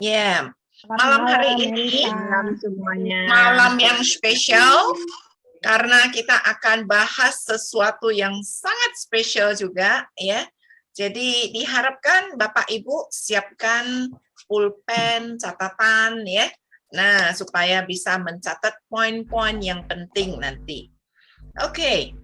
Ya, Selamat malam hari malam, ini Melisa. semuanya. malam yang spesial karena kita akan bahas sesuatu yang sangat spesial juga ya. Jadi diharapkan Bapak Ibu siapkan pulpen, catatan ya. Nah, supaya bisa mencatat poin-poin yang penting nanti. Oke.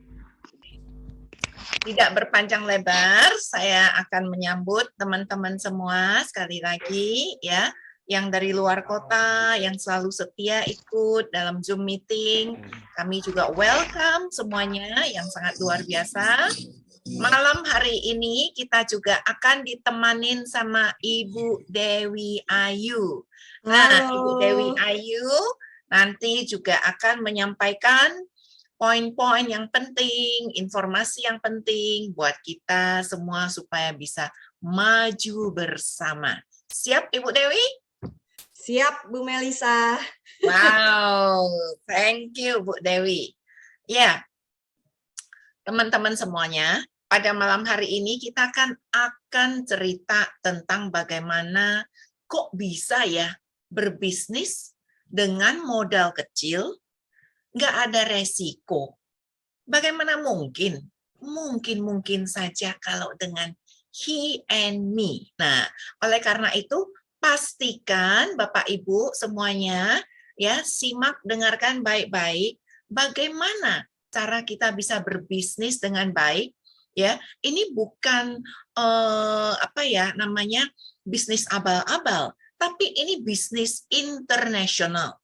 Tidak berpanjang lebar, saya akan menyambut teman-teman semua sekali lagi ya, yang dari luar kota, yang selalu setia ikut dalam Zoom meeting. Kami juga welcome semuanya yang sangat luar biasa. Malam hari ini kita juga akan ditemanin sama Ibu Dewi Ayu. Nah, Ibu Dewi Ayu nanti juga akan menyampaikan poin-poin yang penting, informasi yang penting buat kita semua supaya bisa maju bersama. Siap Ibu Dewi? Siap, Bu Melisa. Wow, thank you Bu Dewi. Ya, teman-teman semuanya, pada malam hari ini kita akan cerita tentang bagaimana kok bisa ya berbisnis dengan modal kecil, nggak ada resiko. Bagaimana mungkin? Mungkin saja kalau dengan he and me. Nah, oleh karena itu pastikan Bapak Ibu semuanya ya simak, dengarkan baik-baik bagaimana cara kita bisa berbisnis dengan baik ya. Ini bukan apa ya namanya bisnis abal-abal, tapi ini bisnis internasional.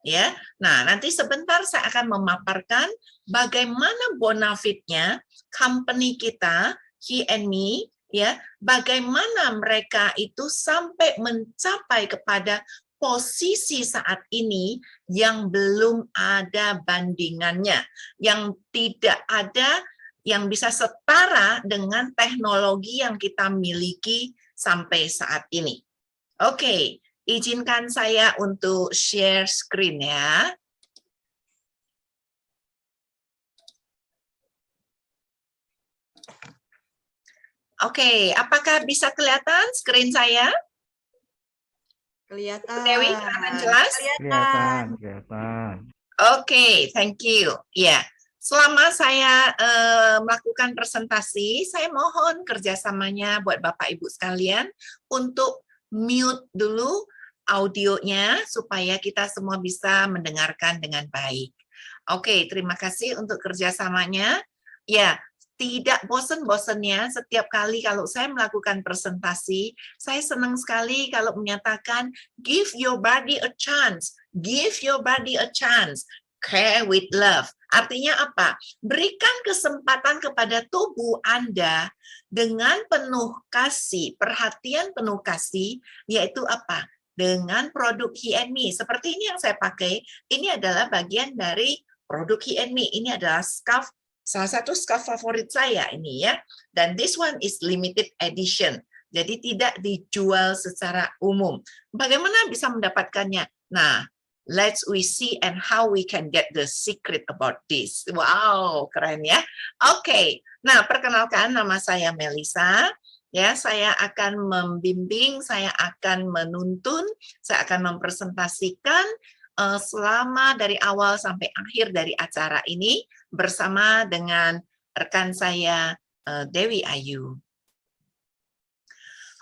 Ya, nah nanti sebentar saya akan memaparkan bagaimana bonafitnya company kita, He and Me, ya, bagaimana mereka itu sampai mencapai kepada posisi saat ini yang belum ada bandingannya, yang tidak ada yang bisa setara dengan teknologi yang kita miliki sampai saat ini. Oke. Izinkan saya untuk share screen ya. Oke, apakah bisa kelihatan screen saya? Kelihatan. Dewi, kelihatan jelas? Kelihatan. Oke, thank you. Ya, selama saya melakukan presentasi, saya mohon kerjasamanya buat Bapak Ibu sekalian untuk mute dulu audionya supaya kita semua bisa mendengarkan dengan baik. Oke, terima kasih untuk kerjasamanya. Ya, tidak bosan-bosannya setiap kali kalau saya melakukan presentasi, saya senang sekali kalau menyatakan give your body a chance, give your body a chance, care with love. Artinya apa? Berikan kesempatan kepada tubuh Anda dengan penuh kasih, perhatian penuh kasih, yaitu apa? Dengan produk He and Me. Seperti ini yang saya pakai, ini adalah bagian dari produk He and Me. Ini adalah scarf, salah satu scarf favorit saya ini ya. Dan this one is limited edition. Jadi tidak dijual secara umum. Bagaimana bisa mendapatkannya? Nah, let's we see and how we can get the secret about this. Wow, keren ya. Oke, nah perkenalkan nama saya Melisa. Ya, saya akan membimbing, saya akan menuntun, saya akan mempresentasikan selama dari awal sampai akhir dari acara ini bersama dengan rekan saya Dewi Ayu.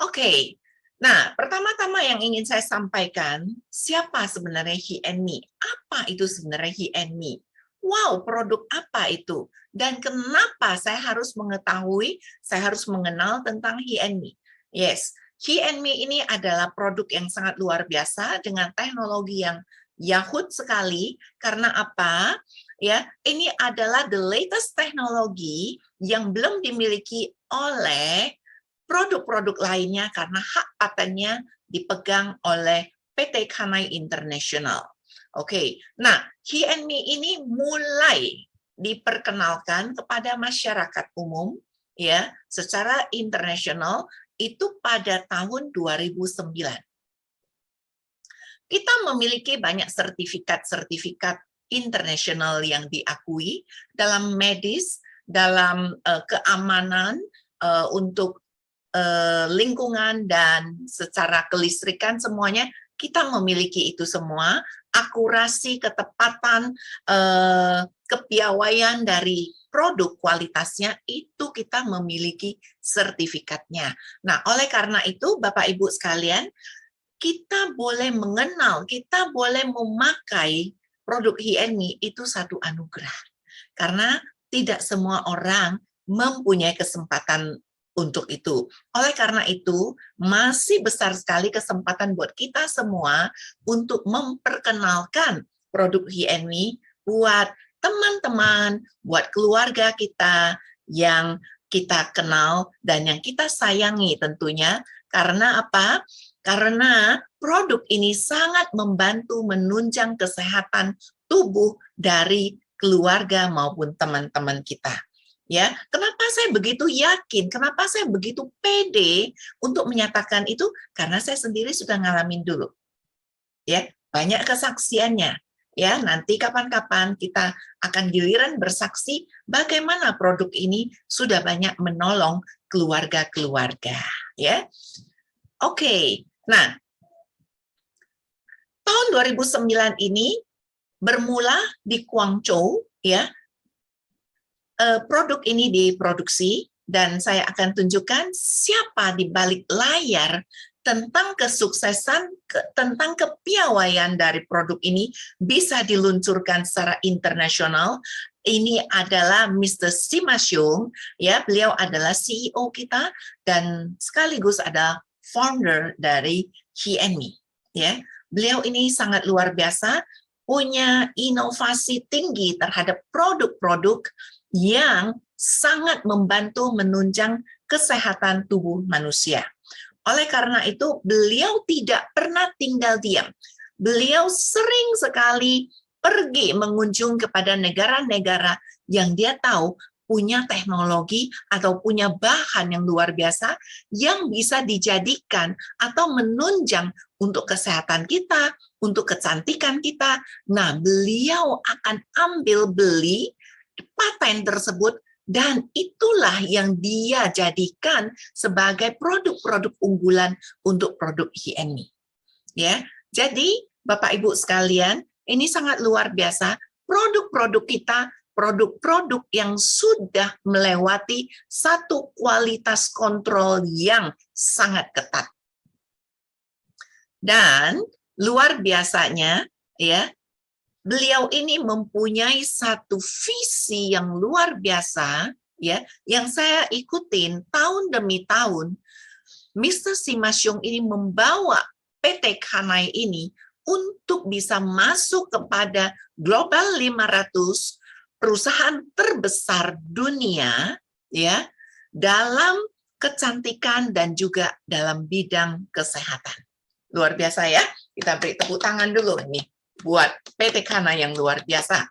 Oke, nah pertama-tama yang ingin saya sampaikan, siapa sebenarnya He and Me? Apa itu sebenarnya He and Me? Wow, produk apa itu? Dan kenapa saya harus mengetahui, saya harus mengenal tentang He and Me? Yes, He and Me ini adalah produk yang sangat luar biasa dengan teknologi yang yahut sekali. Karena apa? Ya, ini adalah the latest teknologi yang belum dimiliki oleh produk-produk lainnya karena hak patennya dipegang oleh PT Kanai International. Oke, nah He and Me ini mulai diperkenalkan kepada masyarakat umum ya secara internasional itu pada tahun 2009. Kita memiliki banyak sertifikat-sertifikat internasional yang diakui dalam medis, dalam keamanan untuk lingkungan dan secara kelistrikan semuanya kita memiliki itu semua, akurasi, ketepatan, kepiawaian dari produk kualitasnya itu kita memiliki sertifikatnya. Nah, oleh karena itu Bapak Ibu sekalian, kita boleh mengenal, kita boleh memakai produk HNI itu satu anugerah. Karena tidak semua orang mempunyai kesempatan untuk itu. Oleh karena itu, masih besar sekali kesempatan buat kita semua untuk memperkenalkan produk HNI buat teman-teman, buat keluarga kita yang kita kenal dan yang kita sayangi tentunya. Karena apa? Karena produk ini sangat membantu menunjang kesehatan tubuh dari keluarga maupun teman-teman kita. Ya, kenapa saya begitu yakin? Kenapa saya begitu pede untuk menyatakan itu? Karena saya sendiri sudah ngalamin dulu. Ya, banyak kesaksiannya. Ya, nanti kapan-kapan kita akan giliran bersaksi bagaimana produk ini sudah banyak menolong keluarga-keluarga. Ya, oke. Nah, tahun 2009 ini bermula di Guangzhou, ya. Produk ini diproduksi dan saya akan tunjukkan siapa di balik layar tentang kesuksesan, tentang kepiawaian dari produk ini bisa diluncurkan secara internasional. Ini adalah Mr. Sima Xiong, ya, beliau adalah CEO kita dan sekaligus ada founder dari HNI, ya. Beliau ini sangat luar biasa, punya inovasi tinggi terhadap produk-produk yang sangat membantu menunjang kesehatan tubuh manusia. Oleh karena itu, beliau tidak pernah tinggal diam. Beliau sering sekali pergi mengunjung kepada negara-negara yang dia tahu punya teknologi atau punya bahan yang luar biasa yang bisa dijadikan atau menunjang untuk kesehatan kita, untuk kecantikan kita. Nah, beliau akan beli paten tersebut dan itulah yang dia jadikan sebagai produk-produk unggulan untuk produk HNI. Ya, jadi Bapak Ibu sekalian, ini sangat luar biasa. Produk-produk kita, produk-produk yang sudah melewati satu kualitas kontrol yang sangat ketat. Dan luar biasanya, ya, beliau ini mempunyai satu visi yang luar biasa, ya, yang saya ikutin tahun demi tahun. Mr. Sima Xiong ini membawa PT Kanai ini untuk bisa masuk kepada Global 500 perusahaan terbesar dunia, ya, dalam kecantikan dan juga dalam bidang kesehatan. Luar biasa ya, kita beri tepuk tangan dulu ini buat PT Kanai yang luar biasa.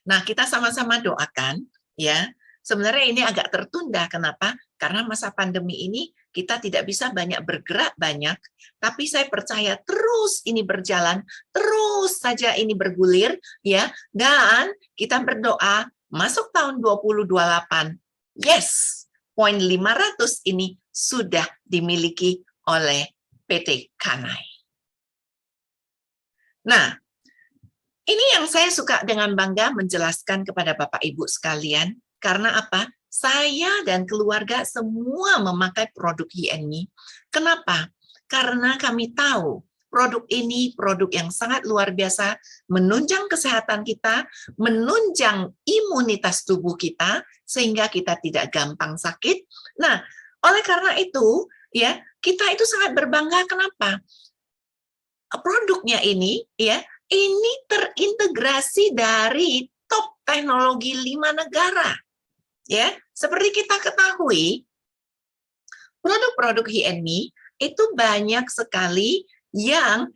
Nah, kita sama-sama doakan ya. Sebenarnya ini agak tertunda, kenapa? Karena masa pandemi ini kita tidak bisa banyak bergerak banyak, tapi saya percaya terus ini berjalan, terus saja ini bergulir ya. Dan kita berdoa masuk tahun 2028, yes, poin 500 ini sudah dimiliki oleh PT Kanai. Nah, ini yang saya suka dengan bangga menjelaskan kepada Bapak Ibu sekalian, karena apa? Saya dan keluarga semua memakai produk HNI. Kenapa? Karena kami tahu produk ini produk yang sangat luar biasa, menunjang kesehatan kita, menunjang imunitas tubuh kita, sehingga kita tidak gampang sakit. Nah, oleh karena itu, ya, kita itu sangat berbangga. Kenapa? Produknya ini, ya, ini terintegrasi dari top teknologi 5 negara. Ya, seperti kita ketahui, produk-produk HNI itu banyak sekali yang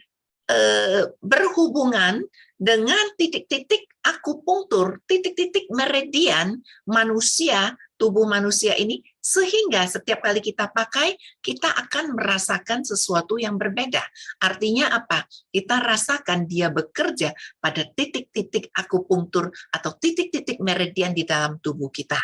berhubungan dengan titik-titik akupunktur, titik-titik meridian manusia, tubuh manusia ini, sehingga setiap kali kita pakai, kita akan merasakan sesuatu yang berbeda. Artinya apa? Kita rasakan dia bekerja pada titik-titik akupunktur atau titik-titik meridian di dalam tubuh kita.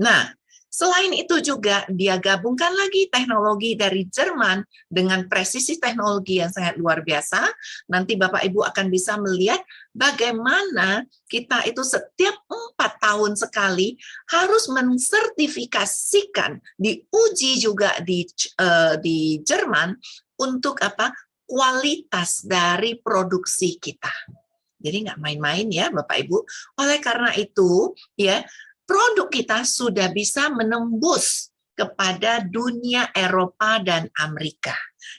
Nah, Selain itu juga dia gabungkan lagi teknologi dari Jerman dengan presisi teknologi yang sangat luar biasa. Nanti Bapak Ibu akan bisa melihat bagaimana kita itu setiap 4 tahun sekali harus mensertifikasikan, diuji juga di Jerman untuk apa? Kualitas dari produksi kita. Jadi nggak main-main ya Bapak Ibu. Oleh karena itu ya, produk kita sudah bisa menembus kepada dunia Eropa dan Amerika.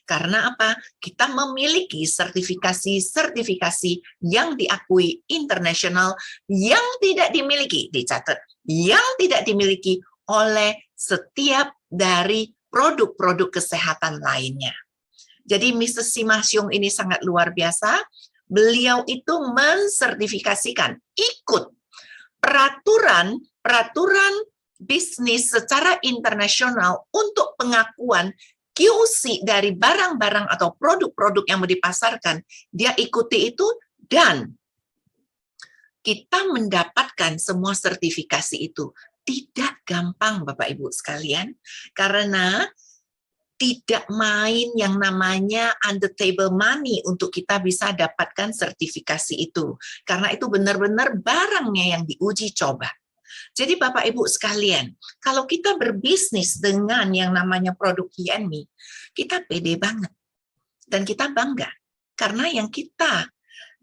Karena apa? Kita memiliki sertifikasi-sertifikasi yang diakui internasional yang tidak dimiliki, dicatat, yang tidak dimiliki oleh setiap dari produk-produk kesehatan lainnya. Jadi Mr. Simasyong ini sangat luar biasa. Beliau itu mensertifikasikan, ikut peraturan bisnis secara internasional untuk pengakuan QC dari barang-barang atau produk-produk yang mau dipasarkan. Dia ikuti itu dan kita mendapatkan semua sertifikasi itu. Tidak gampang Bapak Ibu sekalian, karena tidak main yang namanya under table money untuk kita bisa dapatkan sertifikasi itu. Karena itu benar-benar barangnya yang diuji coba. Jadi Bapak Ibu sekalian, kalau kita berbisnis dengan yang namanya produk Hienmi, kita pede banget. Dan kita bangga. Karena yang kita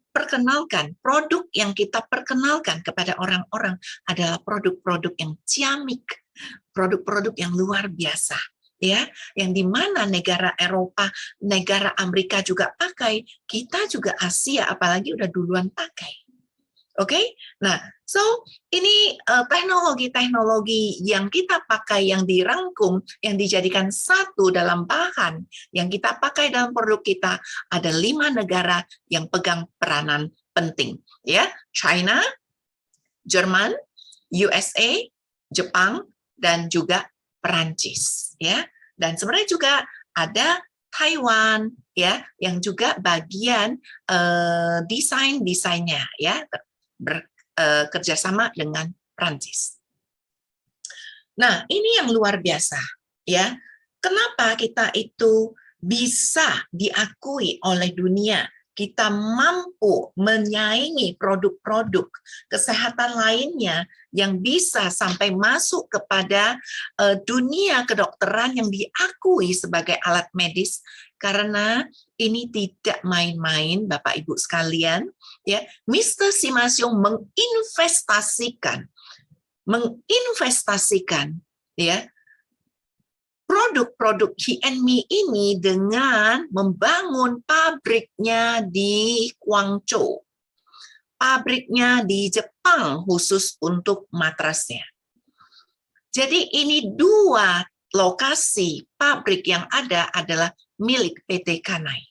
perkenalkan, produk yang kita perkenalkan kepada orang-orang adalah produk-produk yang ciamik, produk-produk yang luar biasa. Ya, yang dimana negara Eropa, negara Amerika juga pakai, kita juga Asia apalagi udah duluan pakai. Oke? Nah, so ini teknologi-teknologi yang kita pakai, yang dirangkum, yang dijadikan satu dalam bahan yang kita pakai dalam produk kita, ada 5 negara yang pegang peranan penting, ya. China, Jerman, USA, Jepang, dan juga Perancis, ya. Dan sebenarnya juga ada Taiwan, ya, yang juga bagian desainnya, ya, bekerjasama dengan Perancis. Nah, ini yang luar biasa, ya. Kenapa kita itu bisa diakui oleh dunia? Kita mampu menyaingi produk-produk kesehatan lainnya yang bisa sampai masuk kepada dunia kedokteran yang diakui sebagai alat medis, karena ini tidak main-main Bapak Ibu sekalian, ya. Mr. Simasyong menginvestasikan ya produk-produk Hienmi ini dengan membangun pabriknya di Guangzhou, pabriknya di Jepang khusus untuk matrasnya. Jadi ini 2 lokasi pabrik yang ada adalah milik PT Kanai.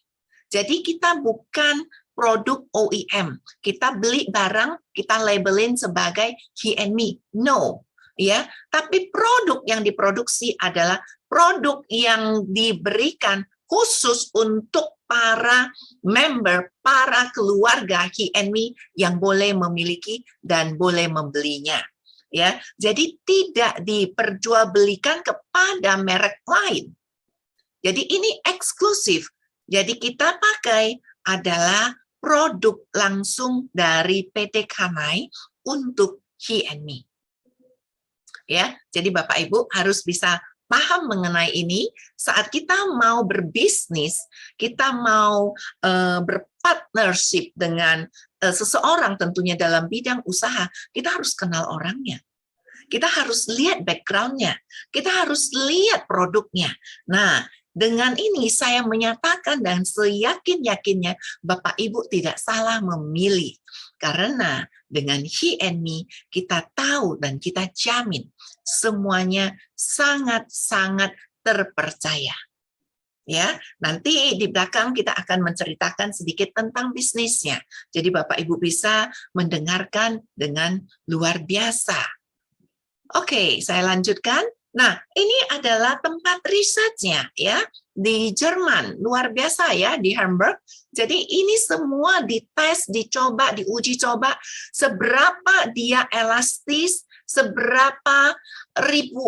Jadi kita bukan produk OEM, kita beli barang, kita labelin sebagai Hienmi, no. Ya, tapi produk yang diproduksi adalah produk yang diberikan khusus untuk para member, para keluarga Hienmi yang boleh memiliki dan boleh membelinya. Ya, jadi tidak diperjualbelikan kepada merek lain. Jadi ini eksklusif. Jadi kita pakai adalah produk langsung dari PT Kanai untuk Hienmi. Ya, jadi Bapak Ibu harus bisa paham mengenai ini. Saat kita mau berbisnis, kita mau berpartnership dengan seseorang tentunya dalam bidang usaha, kita harus kenal orangnya. Kita harus lihat background-nya, kita harus lihat produknya. Nah, dengan ini saya menyatakan dan seyakin-yakinnya Bapak Ibu tidak salah memilih. Karena dengan Hienmi kita tahu dan kita jamin semuanya sangat-sangat terpercaya. Ya, nanti di belakang kita akan menceritakan sedikit tentang bisnisnya. Jadi Bapak Ibu bisa mendengarkan dengan luar biasa. Oke, saya lanjutkan. Nah, ini adalah tempat risetnya ya di Jerman, luar biasa ya di Hamburg. Jadi ini semua dites, dicoba, diuji coba seberapa dia elastis, Seberapa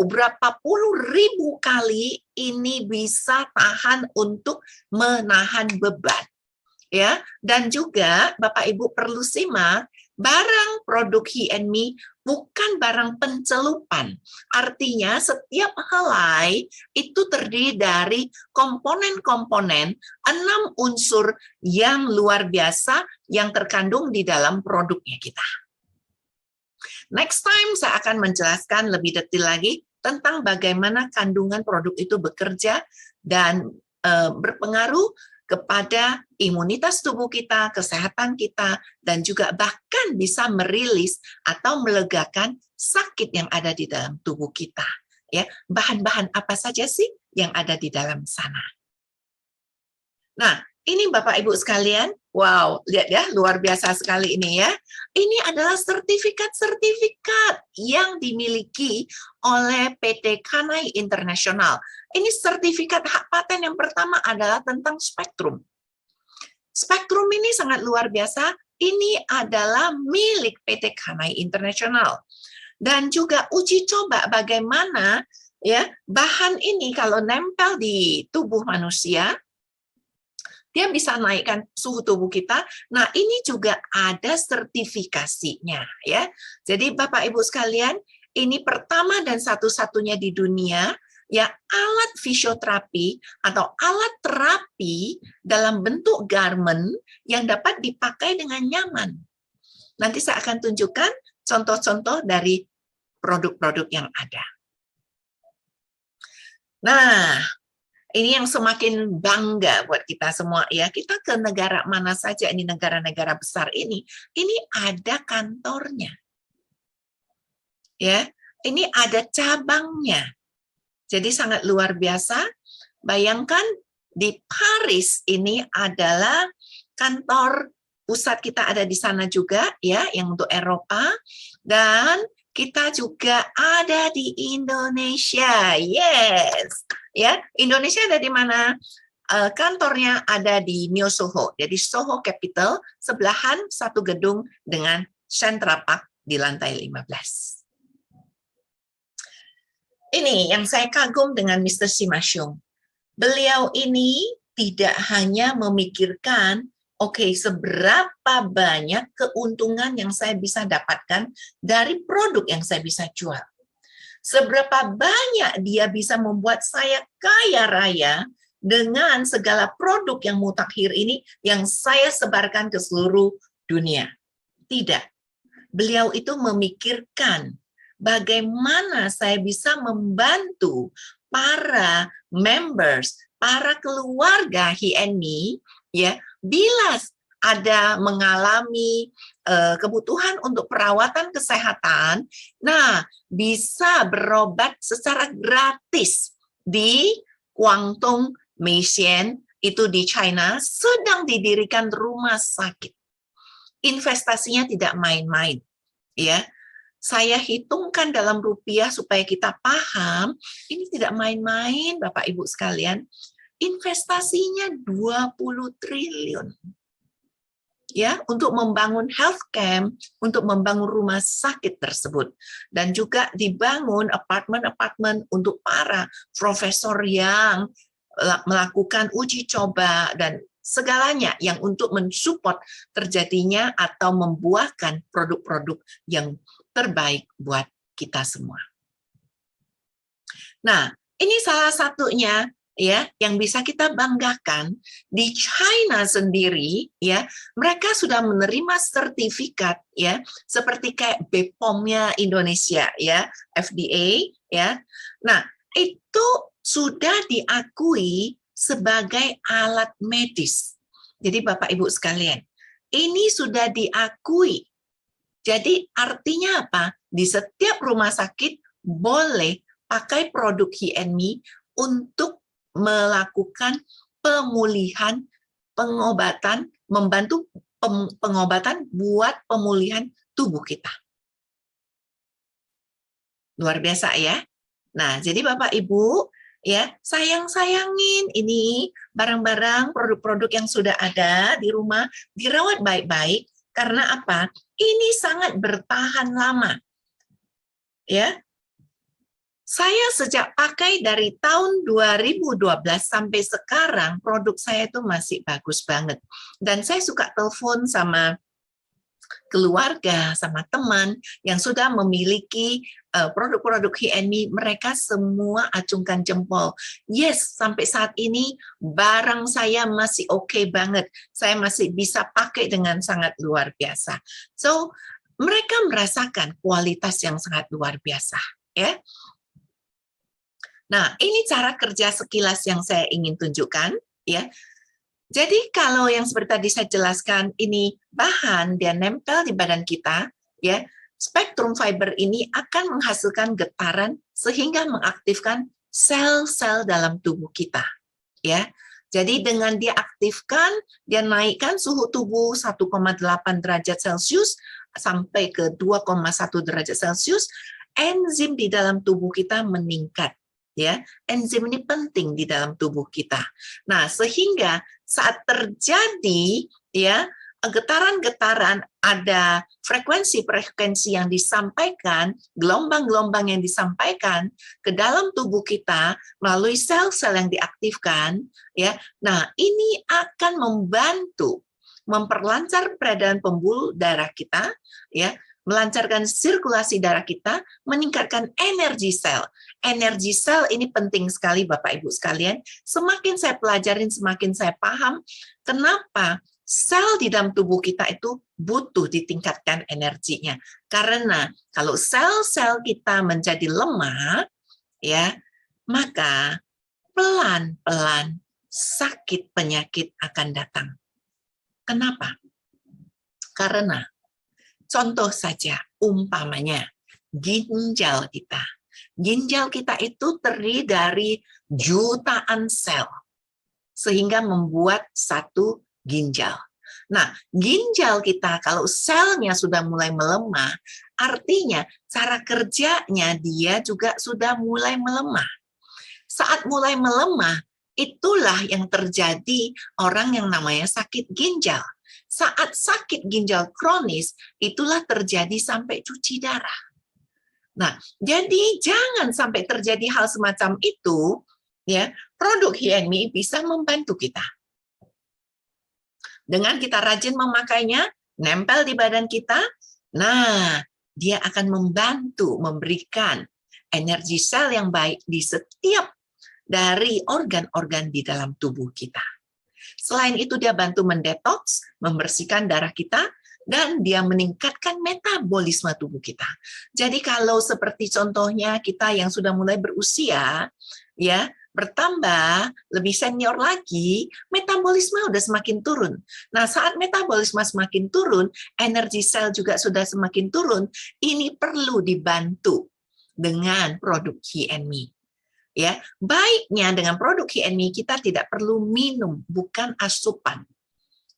berapa puluh ribu kali ini bisa tahan untuk menahan beban. Ya, dan juga Bapak Ibu perlu simak, barang produk He&Me bukan barang pencelupan. Artinya setiap helai itu terdiri dari komponen-komponen 6 unsur yang luar biasa yang terkandung di dalam produknya kita. Next time saya akan menjelaskan lebih detail lagi tentang bagaimana kandungan produk itu bekerja dan berpengaruh kepada imunitas tubuh kita, kesehatan kita, dan juga bahkan bisa merilis atau melegakan sakit yang ada di dalam tubuh kita. Ya, bahan-bahan apa saja sih yang ada di dalam sana? Nah, ini Bapak Ibu sekalian, wow, lihat ya, luar biasa sekali ini ya. Ini adalah sertifikat-sertifikat yang dimiliki oleh PT Kanai Internasional. Ini sertifikat hak paten yang pertama adalah tentang spektrum. Spektrum ini sangat luar biasa, ini adalah milik PT Kanai Internasional. Dan juga uji coba bagaimana ya bahan ini kalau nempel di tubuh manusia, dia bisa naikkan suhu tubuh kita. Nah, ini juga ada sertifikasinya ya. Jadi Bapak Ibu sekalian, ini pertama dan satu-satunya di dunia ya alat fisioterapi atau alat terapi dalam bentuk garment yang dapat dipakai dengan nyaman. Nanti saya akan tunjukkan contoh-contoh dari produk-produk yang ada. Nah, ini yang semakin bangga buat kita semua ya. Kita ke negara mana saja, ini negara-negara besar ini ada kantornya. Ya, ini ada cabangnya. Jadi sangat luar biasa. Bayangkan di Paris ini adalah kantor pusat kita ada di sana juga ya, yang untuk Eropa, dan kita juga ada di Indonesia. Yes. Ya, Indonesia ada di mana? Kantornya ada di Mio Soho. Jadi Soho Capital sebelahan satu gedung dengan Central Park di lantai 15. Ini yang saya kagum dengan Mr. Simasyung. Beliau ini tidak hanya memikirkan, oke, seberapa banyak keuntungan yang saya bisa dapatkan dari produk yang saya bisa jual. Seberapa banyak dia bisa membuat saya kaya raya dengan segala produk yang mutakhir ini yang saya sebarkan ke seluruh dunia. Tidak. Beliau itu memikirkan bagaimana saya bisa membantu para members, para keluarga He&Me ya, bila ada mengalami kebutuhan untuk perawatan kesehatan, nah bisa berobat secara gratis di Guangdong Meishan, itu di China, sedang didirikan rumah sakit. Investasinya tidak main-main, ya. Saya hitungkan dalam rupiah supaya kita paham, ini tidak main-main Bapak Ibu sekalian. Investasinya 20 triliun. Ya, untuk membangun health camp, untuk membangun rumah sakit tersebut, dan juga dibangun apartemen-apartemen untuk para profesor yang melakukan uji coba dan segalanya yang untuk mensupport terjadinya atau membuahkan produk-produk yang terbaik buat kita semua. Nah, ini salah satunya ya yang bisa kita banggakan. Di China sendiri ya, mereka sudah menerima sertifikat ya, seperti kayak BPOM-nya Indonesia ya, FDA ya. Nah, itu sudah diakui sebagai alat medis. Jadi Bapak Ibu sekalian, ini sudah diakui. Jadi artinya apa? Di setiap rumah sakit boleh pakai produk He&Me untuk melakukan pemulihan, pengobatan, membantu pengobatan buat pemulihan tubuh kita. Luar biasa ya. Nah, jadi Bapak Ibu, ya, sayang-sayangin ini barang-barang, produk-produk yang sudah ada di rumah, dirawat baik-baik. Karena apa? Ini sangat bertahan lama. ya. Saya sejak pakai dari tahun 2012 sampai sekarang, produk saya itu masih bagus banget. Dan saya suka telepon sama keluarga, sama teman yang sudah memiliki produk-produk HNMI, mereka semua acungkan jempol. Yes, sampai saat ini barang saya masih oke banget. Saya masih bisa pakai dengan sangat luar biasa. So, mereka merasakan kualitas yang sangat luar biasa, ya. Nah, ini cara kerja sekilas yang saya ingin tunjukkan, ya. Jadi kalau yang seperti tadi saya jelaskan, ini bahan dia nempel di badan kita, ya. Spektrum fiber ini akan menghasilkan getaran sehingga mengaktifkan sel-sel dalam tubuh kita, ya. Jadi dengan dia aktifkan, dia naikkan suhu tubuh 1,8 derajat Celcius sampai ke 2,1 derajat Celcius, enzim di dalam tubuh kita meningkat. Ya, enzim ini penting di dalam tubuh kita. Nah, sehingga saat terjadi ya getaran-getaran, ada frekuensi-frekuensi yang disampaikan, gelombang-gelombang yang disampaikan ke dalam tubuh kita melalui sel-sel yang diaktifkan, ya. Nah, ini akan membantu memperlancar peredaran pembuluh darah kita, ya, melancarkan sirkulasi darah kita, meningkatkan energi sel. Energi sel ini penting sekali Bapak Ibu sekalian. Semakin saya pelajarin, semakin saya paham kenapa sel di dalam tubuh kita itu butuh ditingkatkan energinya. Karena kalau sel-sel kita menjadi lemah, ya, maka pelan-pelan sakit penyakit akan datang. Kenapa? Karena contoh saja, umpamanya ginjal kita. Ginjal kita itu terdiri dari jutaan sel, sehingga membuat satu ginjal. Nah, ginjal kita kalau selnya sudah mulai melemah, artinya cara kerjanya dia juga sudah mulai melemah. Saat mulai melemah, itulah yang terjadi orang yang namanya sakit ginjal. Saat sakit ginjal kronis, itulah terjadi sampai cuci darah. Nah, jadi jangan sampai terjadi hal semacam itu, ya. Produk HNMI bisa membantu kita. Dengan kita rajin memakainya, nempel di badan kita, nah, dia akan membantu memberikan energi sel yang baik di setiap dari organ-organ di dalam tubuh kita. Selain itu dia bantu mendetoks, membersihkan darah kita, dan dia meningkatkan metabolisme tubuh kita. Jadi kalau seperti contohnya kita yang sudah mulai berusia, ya bertambah, lebih senior lagi, metabolisme udah semakin turun. Nah, saat metabolisme semakin turun, energi sel juga sudah semakin turun, ini perlu dibantu dengan produk HNMI. Ya, baiknya dengan produk HNMI kita tidak perlu minum, bukan asupan.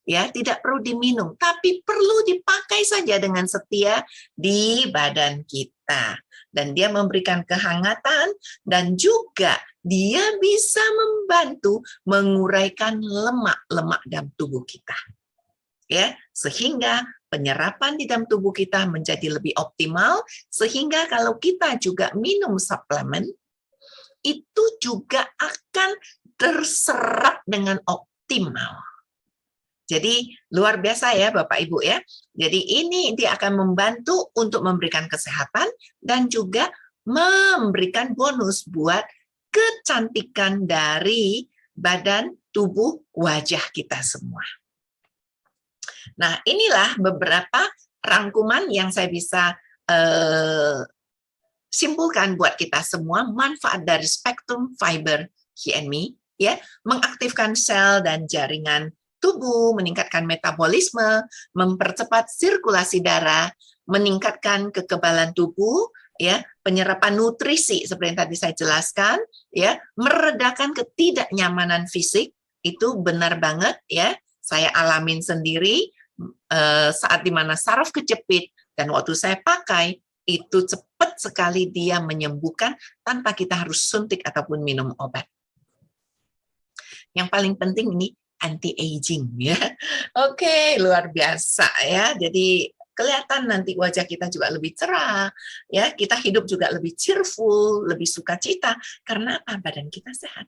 Ya, tidak perlu diminum, tapi perlu dipakai saja dengan setia di badan kita. Dan dia memberikan kehangatan dan juga dia bisa membantu menguraikan lemak-lemak dalam tubuh kita. Ya, sehingga penyerapan di dalam tubuh kita menjadi lebih optimal, sehingga kalau kita juga minum suplemen, itu juga akan terserap dengan optimal. Jadi luar biasa ya Bapak Ibu ya. Jadi ini dia akan membantu untuk memberikan kesehatan dan juga memberikan bonus buat kecantikan dari badan, tubuh, wajah kita semua. Nah, inilah beberapa rangkuman yang saya bisa simpulkan buat kita semua manfaat dari spektrum fiber HNMI, ya, mengaktifkan sel dan jaringan tubuh, meningkatkan metabolisme, mempercepat sirkulasi darah, meningkatkan kekebalan tubuh, ya, penyerapan nutrisi seperti yang tadi saya jelaskan, ya, meredakan ketidaknyamanan fisik, itu benar banget ya, saya alamin sendiri saat dimana saraf kejepit dan waktu saya pakai itu cepat sekali dia menyembuhkan tanpa kita harus suntik ataupun minum obat. Yang paling penting ini anti-aging ya. Oke, luar biasa ya. Jadi kelihatan nanti wajah kita juga lebih cerah, ya, kita hidup juga lebih cheerful, lebih sukacita karena apa? Badan kita sehat.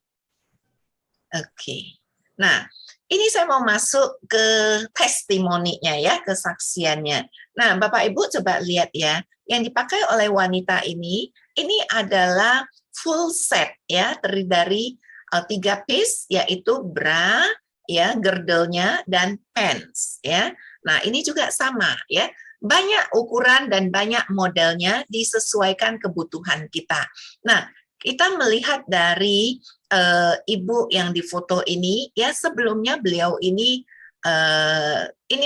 Oke. Nah, ini saya mau masuk ke testimoninya ya, kesaksiannya. Nah, Bapak Ibu coba lihat ya, yang dipakai oleh wanita ini adalah full set ya, terdiri dari 3 piece, yaitu bra, ya, girdle-nya dan pants ya. Nah, ini juga sama ya. Banyak ukuran dan banyak modelnya disesuaikan kebutuhan kita. Nah, kita melihat dari ibu yang difoto ini, ya sebelumnya beliau ini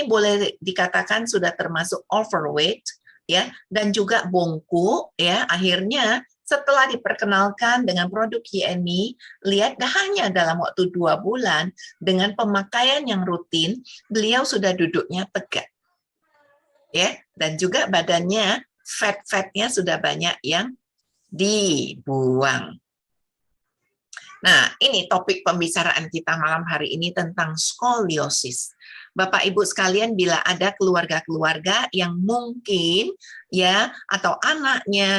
boleh dikatakan sudah termasuk overweight, ya, dan juga bongkok, ya. Akhirnya setelah diperkenalkan dengan produk YMI, lihat hanya dalam waktu 2 bulan dengan pemakaian yang rutin, beliau sudah duduknya tegak, ya, dan juga badannya fat-fatnya sudah banyak yang dibuang. Nah, ini topik pembicaraan kita malam hari ini tentang skoliosis. Bapak Ibu sekalian, bila ada keluarga-keluarga yang mungkin ya atau anaknya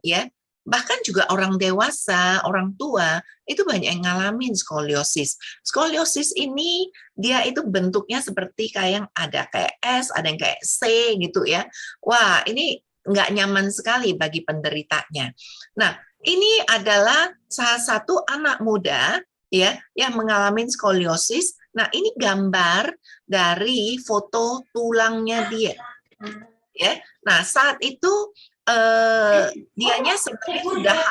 ya, bahkan juga orang dewasa, orang tua itu banyak yang ngalamin skoliosis. Skoliosis ini dia itu bentuknya seperti kayak yang ada kayak S, ada yang kayak C gitu ya. Wah, ini nggak nyaman sekali bagi penderitanya. Nah, ini adalah salah satu anak muda ya yang mengalami skoliosis. Nah, ini gambar dari foto tulangnya dia. Ya. Nah, saat itu dianya sebenarnya sudah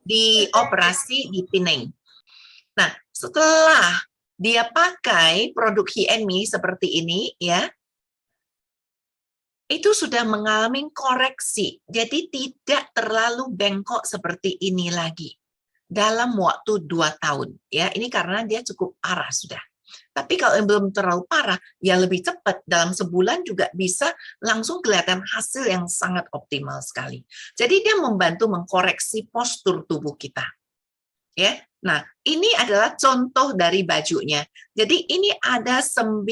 dioperasi di Pineng. Nah, setelah dia pakai produk HNMI seperti ini ya, itu sudah mengalami koreksi. Jadi tidak terlalu bengkok seperti ini lagi dalam waktu 2 tahun. Ya, ini karena dia cukup parah sudah. Tapi kalau yang belum terlalu parah, ya lebih cepat. Dalam sebulan juga bisa langsung kelihatan hasil yang sangat optimal sekali. Jadi dia membantu mengkoreksi postur tubuh kita. Ya, nah ini adalah contoh dari bajunya. Jadi ini ada 9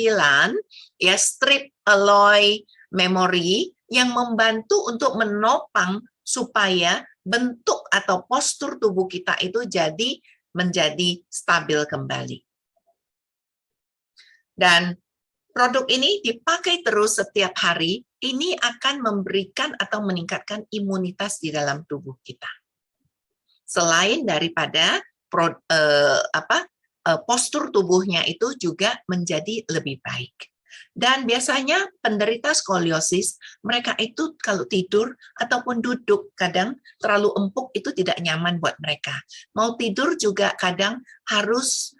ya strip alloy memori yang membantu untuk menopang supaya bentuk atau postur tubuh kita itu menjadi stabil kembali. Dan produk ini dipakai terus setiap hari, ini akan memberikan atau meningkatkan imunitas di dalam tubuh kita. Selain daripada postur tubuhnya itu juga menjadi lebih baik. Dan biasanya penderita skoliosis, mereka itu kalau tidur ataupun duduk, kadang terlalu empuk itu tidak nyaman buat mereka. Mau tidur juga kadang harus,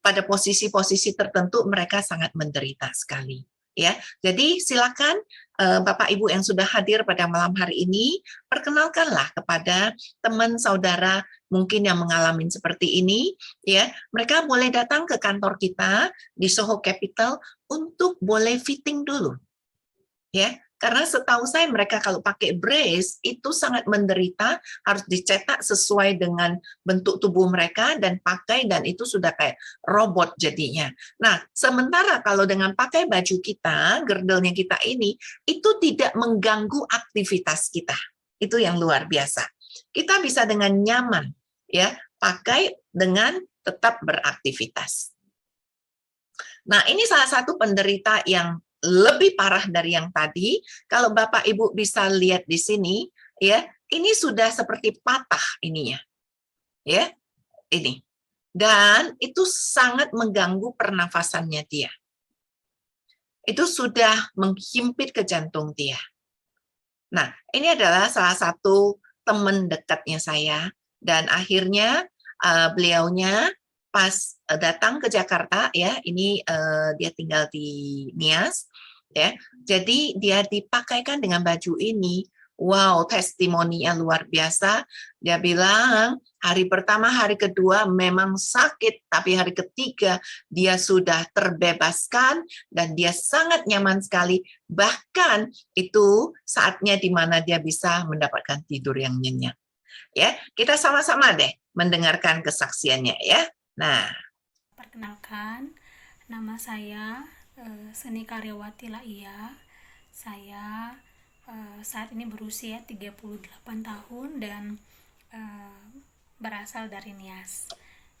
pada posisi-posisi tertentu mereka sangat menderita sekali. Ya, jadi silakan Bapak Ibu yang sudah hadir pada malam hari ini, perkenalkanlah kepada teman saudara mungkin yang mengalami seperti ini, ya. Mereka boleh datang ke kantor kita di Soho Capital untuk boleh fitting dulu. Ya, karena setahu saya mereka kalau pakai brace itu sangat menderita, harus dicetak sesuai dengan bentuk tubuh mereka dan pakai, dan itu sudah kayak robot jadinya. Nah, sementara kalau dengan pakai baju kita, girdle-nya kita ini, itu tidak mengganggu aktivitas kita. Itu yang luar biasa. Kita bisa dengan nyaman ya pakai dengan tetap beraktivitas. Nah, ini salah satu penderita yang lebih parah dari yang tadi. Kalau Bapak Ibu bisa lihat di sini, ya, ini sudah seperti patah ininya, ya, ini. Dan itu sangat mengganggu pernafasannya dia. Itu sudah menghimpit ke jantung dia. Nah, ini adalah salah satu teman dekatnya saya, dan akhirnya beliaunya pas datang ke Jakarta ya, ini dia tinggal di Nias ya. Jadi dia dipakaikan dengan baju ini. Wow, testimoninya luar biasa. Dia bilang hari pertama, hari kedua memang sakit, tapi hari ketiga dia sudah terbebaskan dan dia sangat nyaman sekali. Bahkan itu saatnya di mana dia bisa mendapatkan tidur yang nyenyak. Ya, kita sama-sama deh mendengarkan kesaksiannya ya. Nah, perkenalkan, nama saya Seni Karyawati Laia. Saya saat ini berusia 38 tahun dan eh, berasal dari Nias.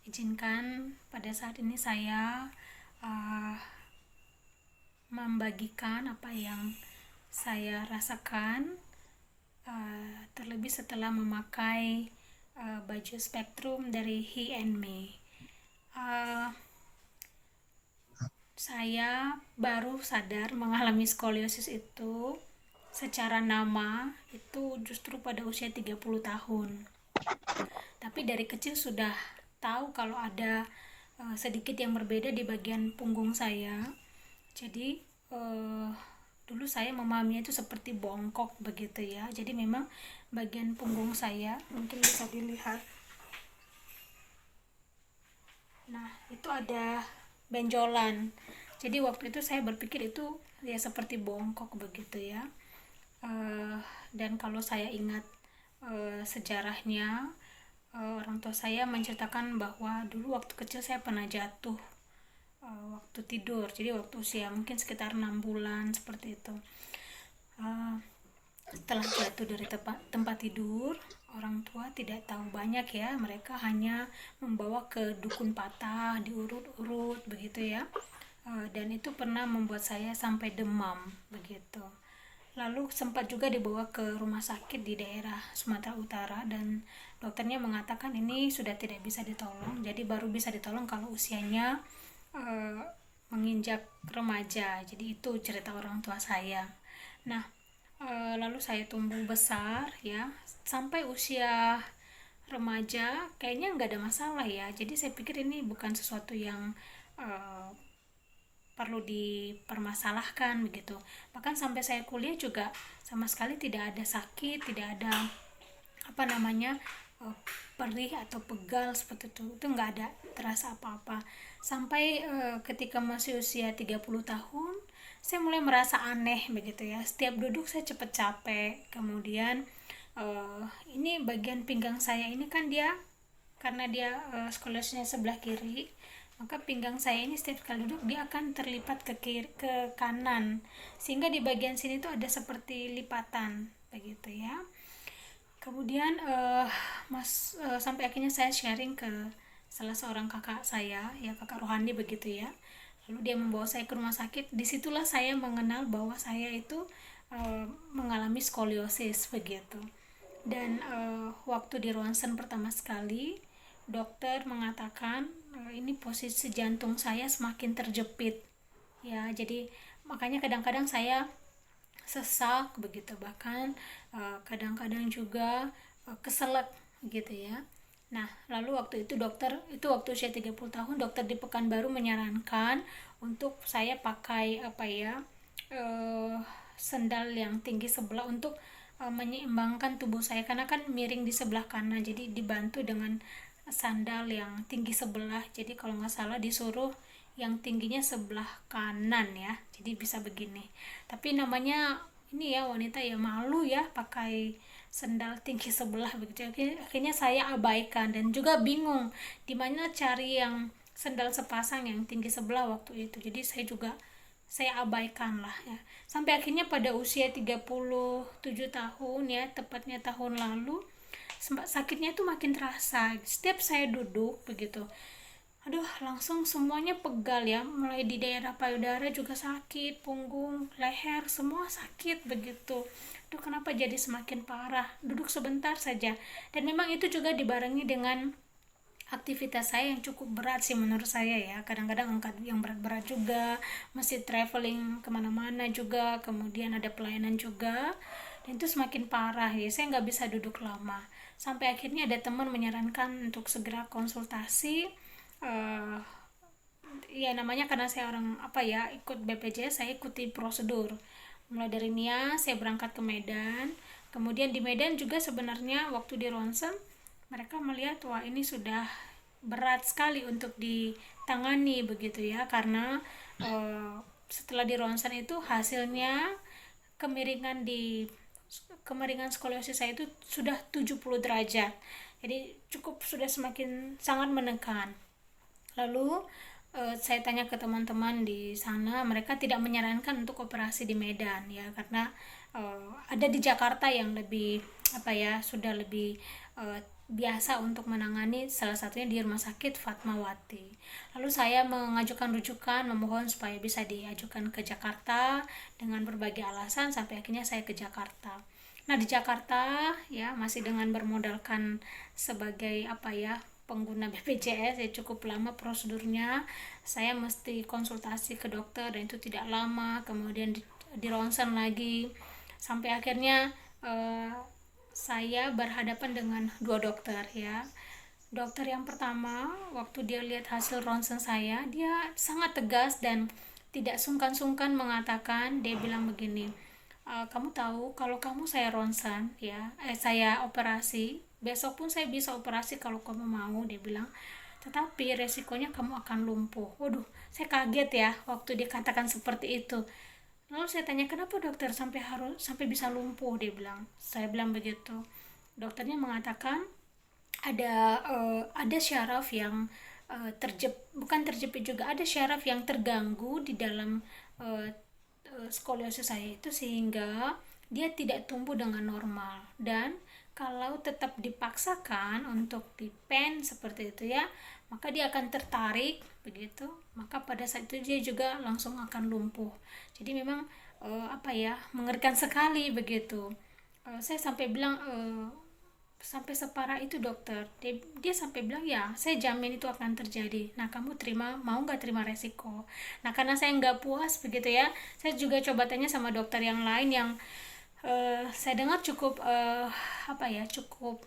Izinkan pada saat ini saya eh, membagikan apa yang saya rasakan, terlebih setelah memakai baju spektrum dari He and Me. Eh, saya baru sadar mengalami skoliosis itu secara nama itu justru pada usia 30 tahun. Tapi dari kecil sudah tahu kalau ada sedikit yang berbeda di bagian punggung saya. Jadi dulu saya memahaminya itu seperti bongkok begitu ya. Jadi memang bagian punggung saya mungkin bisa dilihat. Nah, itu ada benjolan. Jadi waktu itu saya berpikir itu ya seperti bongkok begitu ya. Eh, dan kalau saya ingat sejarahnya, orang tua saya menceritakan bahwa dulu waktu kecil saya pernah jatuh waktu tidur. Jadi waktu usia mungkin sekitar 6 bulan seperti itu. Eh, Setelah jatuh dari tempat tidur, orang tua tidak tahu banyak ya, mereka hanya membawa ke dukun patah, diurut-urut begitu ya. Dan itu pernah membuat saya sampai demam begitu. Lalu sempat juga dibawa ke rumah sakit di daerah Sumatera Utara dan dokternya mengatakan ini sudah tidak bisa ditolong, jadi baru bisa ditolong kalau usianya eh, menginjak remaja. Jadi itu cerita orang tua saya. Nah, lalu saya tumbuh besar ya sampai usia remaja, kayaknya nggak ada masalah ya. Jadi saya pikir ini bukan sesuatu yang eh, perlu dipermasalahkan begitu. Bahkan sampai saya kuliah juga sama sekali tidak ada sakit, tidak ada apa namanya eh, perih atau pegal seperti itu nggak ada terasa apa-apa. Sampai ketika masih usia 30 tahun saya mulai merasa aneh begitu ya. Setiap duduk saya cepet capek. Kemudian ini bagian pinggang saya ini kan dia, karena dia skoliosnya sebelah kiri, maka pinggang saya ini setiap kali duduk dia akan terlipat ke kiri, ke kanan, sehingga di bagian sini tuh ada seperti lipatan begitu ya. Kemudian sampai akhirnya saya sharing ke salah seorang kakak saya ya, kakak rohani begitu ya. Lalu dia membawa saya ke rumah sakit. Disitulah saya mengenal bahwa saya itu mengalami skoliosis begitu. Dan waktu di ronsen pertama sekali, dokter mengatakan ini posisi jantung saya semakin terjepit ya. Jadi makanya kadang-kadang saya sesak begitu, bahkan kadang-kadang juga keselak gitu ya. Nah, lalu waktu itu waktu usia 30 tahun, dokter di Pekanbaru menyarankan untuk saya pakai apa ya, sendal yang tinggi sebelah untuk menyeimbangkan tubuh saya karena kan miring di sebelah kanan, jadi dibantu dengan sandal yang tinggi sebelah. Jadi kalau nggak salah disuruh yang tingginya sebelah kanan ya, jadi bisa begini. Tapi namanya ini ya wanita ya, malu ya pakai sendal tinggi sebelah begitu. Akhirnya saya abaikan dan juga bingung di mana cari yang sendal sepasang yang tinggi sebelah waktu itu. Jadi saya abaikan lah ya. Sampai akhirnya pada usia 37 tahun ya, tepatnya tahun lalu, sakitnya itu makin terasa. Setiap saya duduk begitu, aduh langsung semuanya pegal ya, mulai di daerah payudara juga sakit, punggung, leher, semua sakit begitu. Aduh kenapa jadi semakin parah, duduk sebentar saja. Dan memang itu juga dibarengi dengan aktivitas saya yang cukup berat sih menurut saya ya. Kadang-kadang angkat yang berat-berat juga, masih traveling kemana-mana juga, kemudian ada pelayanan juga, dan itu semakin parah ya. Saya nggak bisa duduk lama. Sampai akhirnya ada teman menyarankan untuk segera konsultasi. eh Ya namanya karena saya orang apa ya, ikut BPJS, saya ikuti prosedur. Mulai dari Nias saya berangkat ke Medan. Kemudian di Medan juga sebenarnya waktu di ronsen mereka melihat wah ini sudah berat sekali untuk ditangani begitu ya, karena setelah di ronsen itu hasilnya kemiringan kemiringan skoliosis saya itu sudah 70 derajat. Jadi cukup sudah semakin sangat menekan. Lalu saya tanya ke teman-teman di sana, mereka tidak menyarankan untuk operasi di Medan ya, karena ada di Jakarta yang lebih apa ya, sudah lebih biasa untuk menangani, salah satunya di Rumah Sakit Fatmawati. Lalu saya mengajukan rujukan, memohon supaya bisa diajukan ke Jakarta dengan berbagai alasan, sampai akhirnya saya ke Jakarta. Nah, di Jakarta ya masih dengan bermodalkan sebagai apa ya, pengguna BPJS ya, cukup lama prosedurnya. Saya mesti konsultasi ke dokter dan itu tidak lama, kemudian di ronsen lagi, sampai akhirnya saya berhadapan dengan dua dokter ya. Dokter yang pertama, waktu dia lihat hasil ronsen saya, dia sangat tegas dan tidak sungkan-sungkan mengatakan, dia bilang begini, kamu tahu kalau kamu saya ronsen ya, saya operasi, besok pun saya bisa operasi kalau kamu mau, dia bilang, tetapi resikonya kamu akan lumpuh. Waduh, saya kaget ya waktu dikatakan seperti itu. Lalu saya tanya, kenapa dokter sampai bisa lumpuh, dia bilang. Saya bilang begitu. Dokternya mengatakan ada syaraf yang bukan terjepit juga, ada syaraf yang terganggu di dalam skoliosis saya itu, sehingga dia tidak tumbuh dengan normal, dan kalau tetap dipaksakan untuk dipen seperti itu ya, maka dia akan tertarik begitu, maka pada saat itu dia juga langsung akan lumpuh. Jadi memang apa ya, mengerikan sekali begitu. Saya sampai bilang, sampai separah itu dokter, dia sampai bilang ya saya jamin itu akan terjadi, nah kamu mau nggak terima resiko. Nah, karena saya nggak puas begitu ya, saya juga coba tanya sama dokter yang lain yang saya dengar cukup apa ya, cukup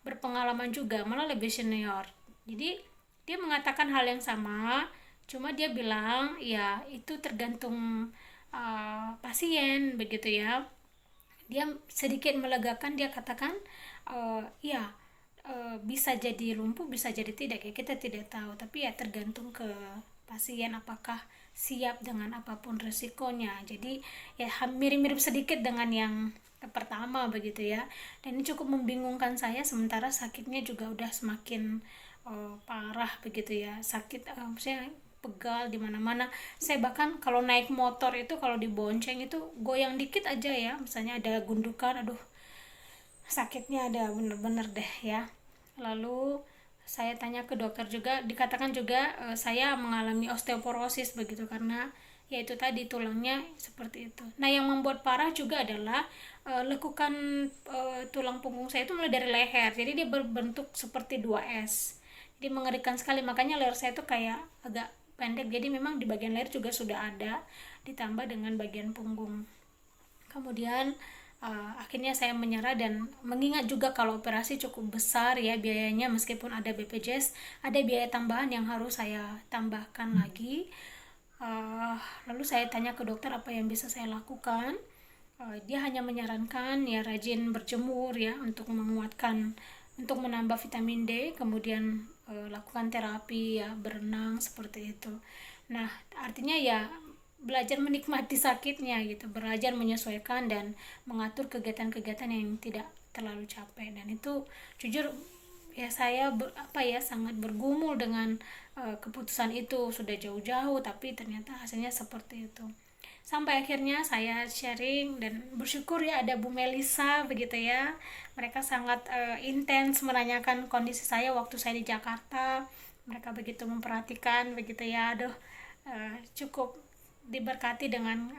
berpengalaman juga, malah lebih senior. Jadi dia mengatakan hal yang sama, cuma dia bilang ya itu tergantung pasien begitu ya. Dia sedikit melegakan, dia katakan ya bisa jadi lumpuh, bisa jadi tidak ya, kita tidak tahu, tapi ya tergantung ke pasien apakah siap dengan apapun resikonya. Jadi ya mirip-mirip sedikit dengan yang pertama begitu ya, dan ini cukup membingungkan saya, sementara sakitnya juga udah semakin parah begitu ya, sakit saya pegal di mana-mana. Saya bahkan kalau naik motor itu, kalau dibonceng itu goyang dikit aja ya, misalnya ada gundukan, aduh sakitnya ada bener-bener deh ya. Lalu saya tanya ke dokter juga, dikatakan juga saya mengalami osteoporosis begitu, karena yaitu tadi tulangnya seperti itu. Nah, yang membuat parah juga adalah lekukan tulang punggung saya itu mulai dari leher, jadi dia berbentuk seperti 2S, jadi mengerikan sekali. Makanya leher saya itu kayak agak pendek, jadi memang di bagian leher juga sudah ada, ditambah dengan bagian punggung. Kemudian akhirnya saya menyerah, dan mengingat juga kalau operasi cukup besar ya biayanya, meskipun ada BPJS, ada biaya tambahan yang harus saya tambahkan lagi. Lalu saya tanya ke dokter apa yang bisa saya lakukan. Dia hanya menyarankan ya rajin berjemur ya, untuk menguatkan, untuk menambah vitamin D, kemudian lakukan terapi ya, berenang seperti itu. Nah, artinya ya belajar menikmati sakitnya gitu, belajar menyesuaikan dan mengatur kegiatan-kegiatan yang tidak terlalu capek. Dan itu jujur ya, saya sangat bergumul dengan keputusan itu, sudah jauh-jauh tapi ternyata hasilnya seperti itu. Sampai akhirnya saya sharing dan bersyukur ya ada Bu Melisa begitu ya. Mereka sangat intens menanyakan kondisi saya waktu saya di Jakarta. Mereka begitu memperhatikan begitu ya. Aduh, cukup diberkati dengan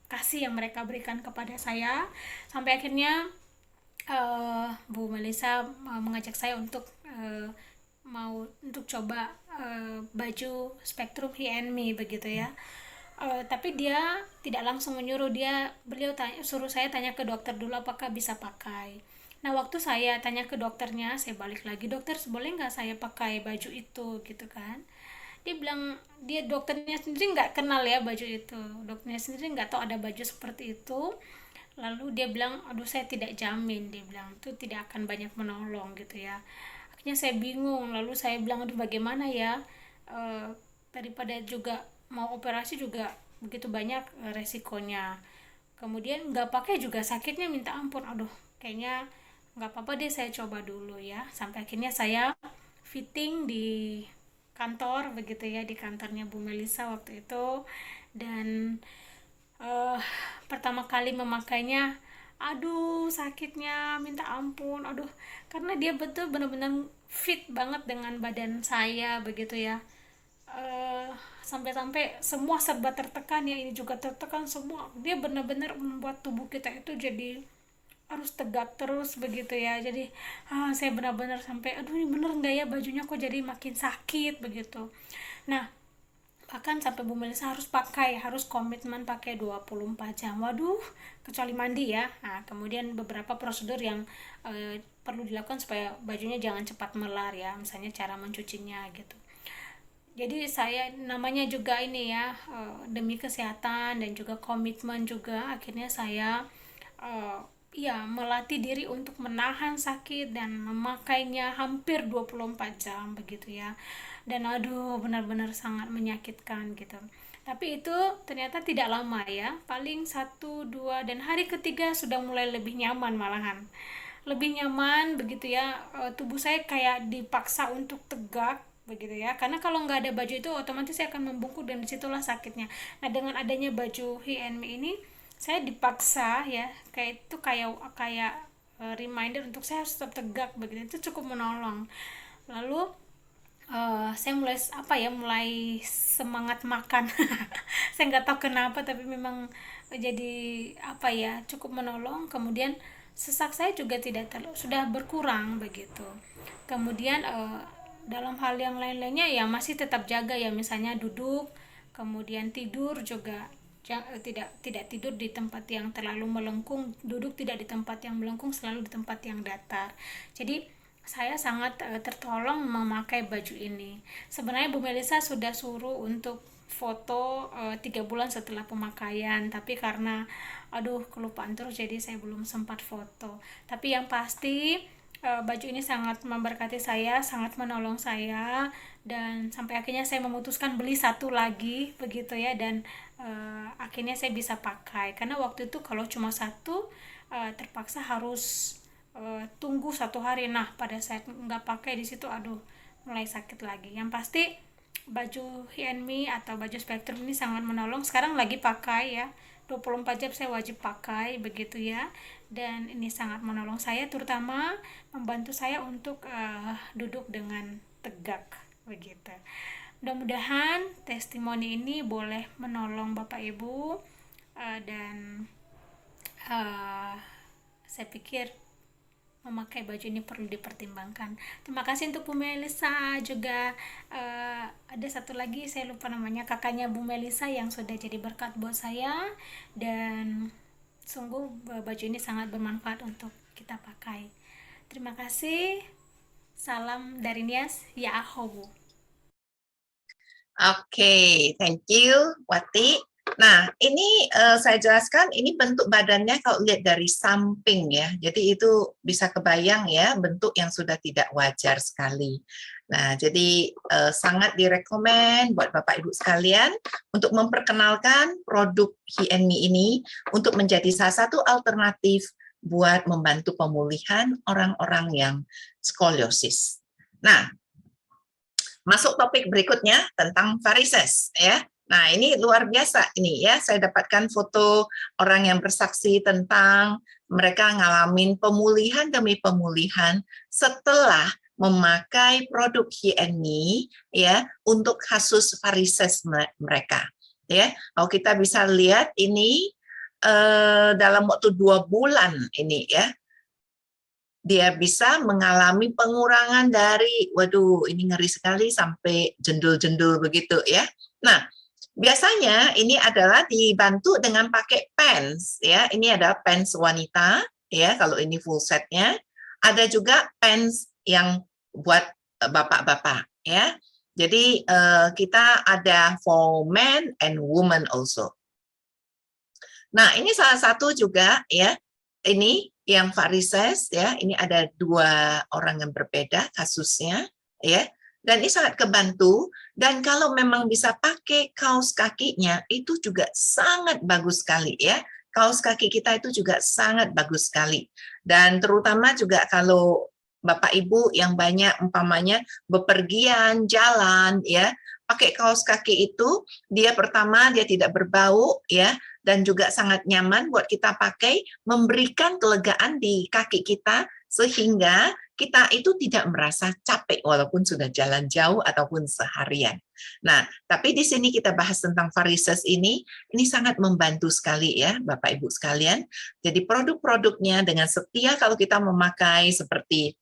kasih yang mereka berikan kepada saya. Sampai akhirnya Bu Melisa mengajak saya untuk coba baju Spektrum He and Me begitu ya. Tapi dia tidak langsung menyuruh, beliau suruh saya tanya ke dokter dulu apakah bisa pakai. Nah, waktu saya tanya ke dokternya, saya balik lagi, dokter boleh nggak saya pakai baju itu gitu kan. Dia bilang, dokternya sendiri nggak kenal ya baju itu, dokternya sendiri nggak tahu ada baju seperti itu. Lalu dia bilang, aduh saya tidak jamin, dia bilang itu tidak akan banyak menolong gitu ya. Akhirnya saya bingung, lalu saya bilang, aduh bagaimana ya, daripada juga mau operasi juga begitu banyak resikonya, kemudian nggak pakai juga sakitnya minta ampun, aduh kayaknya nggak apa-apa deh, saya coba dulu ya. Sampai akhirnya saya fitting di kantor begitu ya, di kantornya Bu Melisa waktu itu. Dan pertama kali memakainya, aduh sakitnya minta ampun, aduh, karena dia betul benar-benar fit banget dengan badan saya begitu ya. eh, Sampai-sampai semua serba tertekan ya, ini juga tertekan semua, dia benar-benar membuat tubuh kita itu jadi harus tegak terus begitu ya. Jadi saya benar-benar sampai aduh ini bener nggak ya bajunya kok jadi makin sakit begitu. Nah, bahkan sampai Bu Melisa harus komitmen pakai 24 jam, waduh, kecuali mandi ya. Nah, kemudian beberapa prosedur yang perlu dilakukan supaya bajunya jangan cepat melar ya, misalnya cara mencucinya gitu. Jadi saya namanya juga ini ya, demi kesehatan dan juga komitmen juga, akhirnya saya ya melatih diri untuk menahan sakit dan memakainya hampir 24 jam begitu ya. Dan aduh benar-benar sangat menyakitkan gitu. Tapi itu ternyata tidak lama ya, paling 1, 2, dan hari ketiga sudah mulai lebih nyaman malahan. Lebih nyaman begitu ya, tubuh saya kayak dipaksa untuk tegak begitu ya, karena kalau nggak ada baju itu otomatis saya akan membungkuk dan disitulah sakitnya. Nah, dengan adanya baju He&Me ini saya dipaksa ya, kayak itu kayak kayak reminder untuk saya harus tetap tegak begitu, itu cukup menolong. Lalu saya mulai semangat makan. Saya nggak tahu kenapa tapi memang jadi cukup menolong. Kemudian sesak saya juga sudah berkurang begitu. Kemudian dalam hal yang lain-lainnya ya masih tetap jaga ya, misalnya duduk, kemudian tidur juga tidak tidur di tempat yang terlalu melengkung, duduk tidak di tempat yang melengkung, selalu di tempat yang datar. Jadi saya sangat tertolong memakai baju ini. Sebenarnya Bu Melisa sudah suruh untuk foto 3 bulan setelah pemakaian, tapi karena kelupaan terus jadi saya belum sempat foto. Tapi yang pasti baju ini sangat memberkati saya, sangat menolong saya, dan sampai akhirnya saya memutuskan beli satu lagi begitu ya. Dan akhirnya saya bisa pakai, karena waktu itu kalau cuma satu terpaksa harus tunggu 1 hari. Nah, pada saat nggak pakai di situ mulai sakit lagi. Yang pasti baju He&Me atau baju Spektrum ini sangat menolong. Sekarang lagi pakai ya, 24 jam saya wajib pakai begitu ya. Dan ini sangat menolong saya, terutama membantu saya untuk duduk dengan tegak begitu. Mudah-mudahan testimoni ini boleh menolong Bapak Ibu, dan saya pikir memakai baju ini perlu dipertimbangkan. Terima kasih untuk Bu Melisa. Juga ada satu lagi saya lupa namanya, kakaknya Bu Melisa yang sudah jadi berkat buat saya, dan sungguh baju ini sangat bermanfaat untuk kita pakai. Terima kasih. Salam dari Nias, ya ahobu. Oke, thank you Wati. Nah, ini saya jelaskan, ini bentuk badannya kalau lihat dari samping ya, jadi itu bisa kebayang ya, bentuk yang sudah tidak wajar sekali. Nah, jadi sangat direkomend buat Bapak Ibu sekalian untuk memperkenalkan produk He&Me ini untuk menjadi salah satu alternatif buat membantu pemulihan orang-orang yang skoliosis. Nah, masuk topik berikutnya tentang varises ya. Nah, ini luar biasa ini ya, saya dapatkan foto orang yang bersaksi tentang mereka ngalamin pemulihan demi pemulihan setelah memakai produk He&Me ya untuk kasus varises mereka ya. Kalau kita bisa lihat ini dalam waktu 2 bulan ini ya, dia bisa mengalami pengurangan dari, waduh ini ngeri sekali, sampai jendul-jendul begitu ya. Nah, biasanya ini adalah dibantu dengan pakai pants ya. Ini ada pants wanita ya, kalau ini full setnya. Ada juga pants yang buat bapak-bapak ya. Jadi kita ada for men and women also. Nah, ini salah satu juga ya. Ini yang varises ya. Ini ada 2 orang yang berbeda kasusnya ya. Dan ini sangat kebantu, dan kalau memang bisa pakai kaos kakinya itu juga sangat bagus sekali ya. Kaos kaki kita itu juga sangat bagus sekali. Dan terutama juga kalau Bapak Ibu yang banyak umpamanya bepergian, jalan ya, pakai kaos kaki itu dia pertama dia tidak berbau ya, dan juga sangat nyaman buat kita pakai, memberikan kelegaan di kaki kita sehingga kita itu tidak merasa capek walaupun sudah jalan jauh ataupun seharian. Nah, tapi di sini kita bahas tentang varises ini sangat membantu sekali ya Bapak Ibu sekalian. Jadi produk-produknya dengan setia kalau kita memakai seperti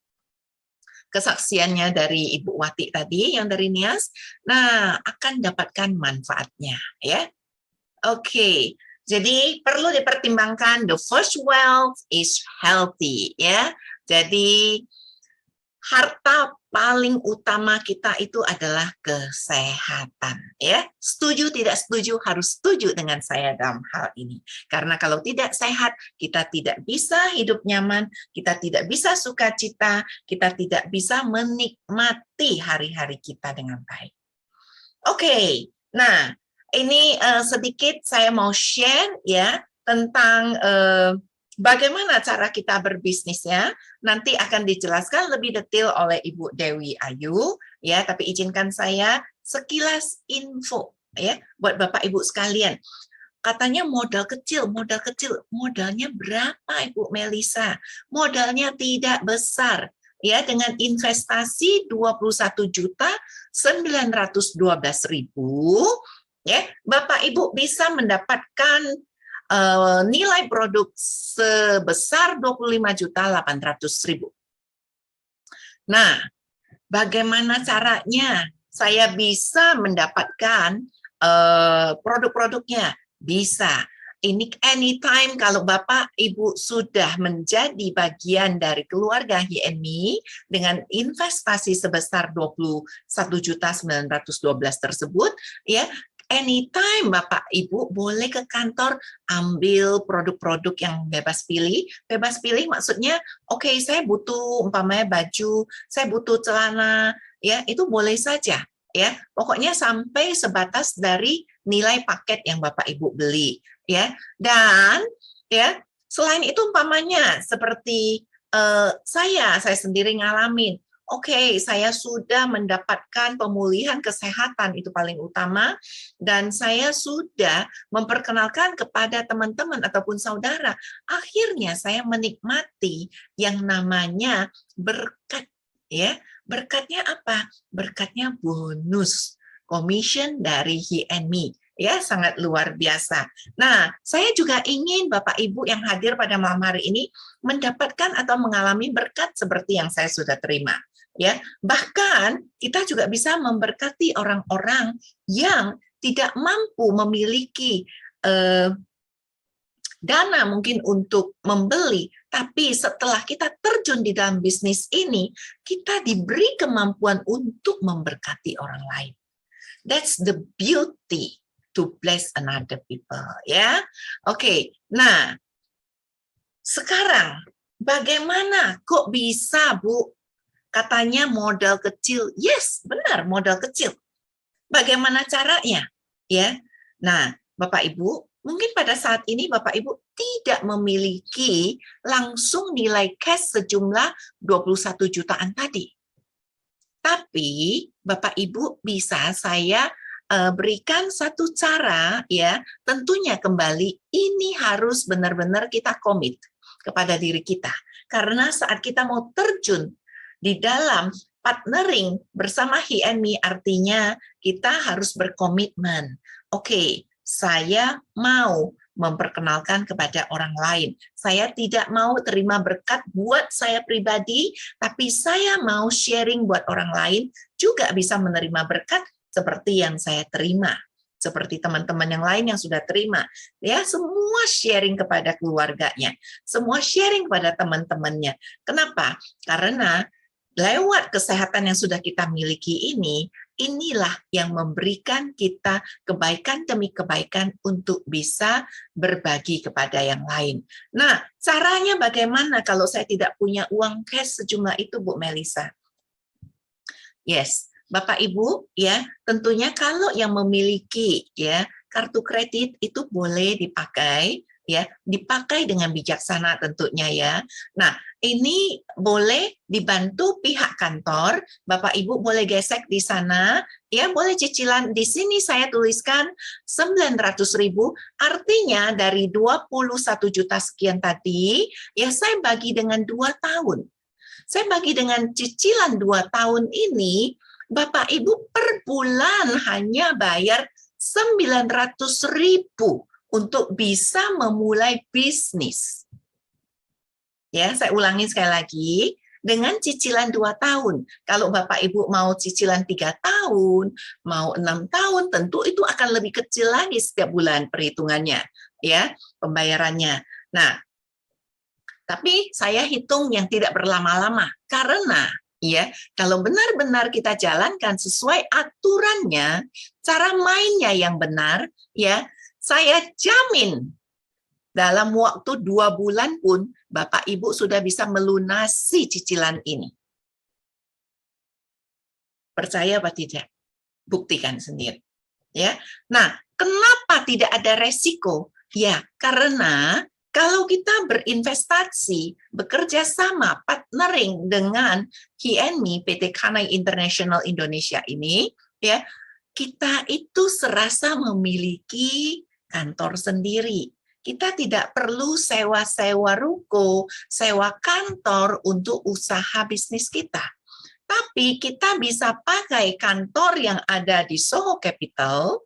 kesaksiannya dari Ibu Wati tadi yang dari Nias, nah akan dapatkan manfaatnya ya. Oke. Jadi perlu dipertimbangkan the first wealth is healthy ya. Jadi harta paling utama kita itu adalah kesehatan ya. Setuju tidak setuju, harus setuju dengan saya dalam hal ini. Karena kalau tidak sehat, kita tidak bisa hidup nyaman, kita tidak bisa sukacita, kita tidak bisa menikmati hari-hari kita dengan baik. Oke. Nah, ini sedikit saya mau share ya tentang bagaimana cara kita berbisnis ya. Nanti akan dijelaskan lebih detail oleh Ibu Dewi Ayu ya, tapi izinkan saya sekilas info ya buat Bapak Ibu sekalian. Katanya modal kecil, modalnya berapa Ibu Melisa? Modalnya tidak besar ya, dengan investasi 21.912.000 ya, Bapak Ibu bisa mendapatkan nilai produk sebesar 25.800.000. Nah, bagaimana caranya saya bisa mendapatkan produk-produknya? Bisa. Ini anytime kalau Bapak Ibu sudah menjadi bagian dari keluarga HNMI dengan investasi sebesar 21.912 tersebut ya, anytime Bapak Ibu boleh ke kantor ambil produk-produk yang bebas pilih. Bebas pilih maksudnya oke, saya butuh umpamanya baju, saya butuh celana, ya itu boleh saja ya. Pokoknya sampai sebatas dari nilai paket yang Bapak Ibu beli ya. Dan ya selain itu umpamanya seperti saya sendiri ngalamin. Oke, saya sudah mendapatkan pemulihan kesehatan, itu paling utama, dan saya sudah memperkenalkan kepada teman-teman ataupun saudara. Akhirnya saya menikmati yang namanya berkat, ya. Berkatnya apa? Berkatnya bonus commission dari HNMI. Ya, sangat luar biasa. Nah, saya juga ingin Bapak Ibu yang hadir pada malam hari ini mendapatkan atau mengalami berkat seperti yang saya sudah terima. Ya, bahkan kita juga bisa memberkati orang-orang yang tidak mampu memiliki dana mungkin untuk membeli, tapi setelah kita terjun di dalam bisnis ini, kita diberi kemampuan untuk memberkati orang lain. That's the beauty to bless another people, ya. Oke, nah sekarang bagaimana kok bisa, Bu? Katanya modal kecil. Yes, benar, modal kecil. Bagaimana caranya? Ya. Nah, Bapak Ibu, mungkin pada saat ini Bapak Ibu tidak memiliki langsung nilai cash sejumlah 21 jutaan tadi. Tapi Bapak Ibu bisa saya berikan satu cara ya, tentunya kembali ini harus benar-benar kita komit kepada diri kita. Karena saat kita mau terjun di dalam partnering bersama HNMI artinya kita harus berkomitmen. Oke, saya mau memperkenalkan kepada orang lain. Saya tidak mau terima berkat buat saya pribadi, tapi saya mau sharing buat orang lain juga bisa menerima berkat seperti yang saya terima. Seperti teman-teman yang lain yang sudah terima. Ya, semua sharing kepada keluarganya. Semua sharing kepada teman-temannya. Kenapa? Karena lewat kesehatan yang sudah kita miliki ini, inilah yang memberikan kita kebaikan demi kebaikan untuk bisa berbagi kepada yang lain. Nah, caranya bagaimana kalau saya tidak punya uang cash sejumlah itu, Bu Melisa? Yes, Bapak Ibu, ya, tentunya kalau yang memiliki ya kartu kredit itu boleh dipakai, ya, dipakai dengan bijaksana tentunya ya. Nah, ini boleh dibantu pihak kantor. Bapak Ibu boleh gesek di sana, ya boleh cicilan. Di sini saya tuliskan 900.000, artinya dari 21 juta sekian tadi, ya saya bagi dengan 2 tahun. Saya bagi dengan cicilan 2 tahun ini, Bapak Ibu per bulan hanya bayar 900.000 untuk bisa memulai bisnis. Ya, saya ulangi sekali lagi, dengan cicilan 2 tahun. Kalau Bapak Ibu mau cicilan 3 tahun, mau 6 tahun, tentu itu akan lebih kecil lagi setiap bulan perhitungannya, ya, pembayarannya. Nah, tapi saya hitung yang tidak berlama-lama, karena ya, kalau benar-benar kita jalankan sesuai aturannya, cara mainnya yang benar, ya, saya jamin dalam waktu 2 bulan pun Bapak Ibu sudah bisa melunasi cicilan ini. Percaya apa tidak? Buktikan sendiri. Ya. Nah, kenapa tidak ada resiko? Ya, karena kalau kita berinvestasi, bekerja sama, partnering dengan KNMI, PT Kanai International Indonesia ini, ya, kita itu serasa memiliki kantor sendiri. Kita tidak perlu sewa-sewa ruko, sewa kantor untuk usaha bisnis kita. Tapi kita bisa pakai kantor yang ada di Soho Capital.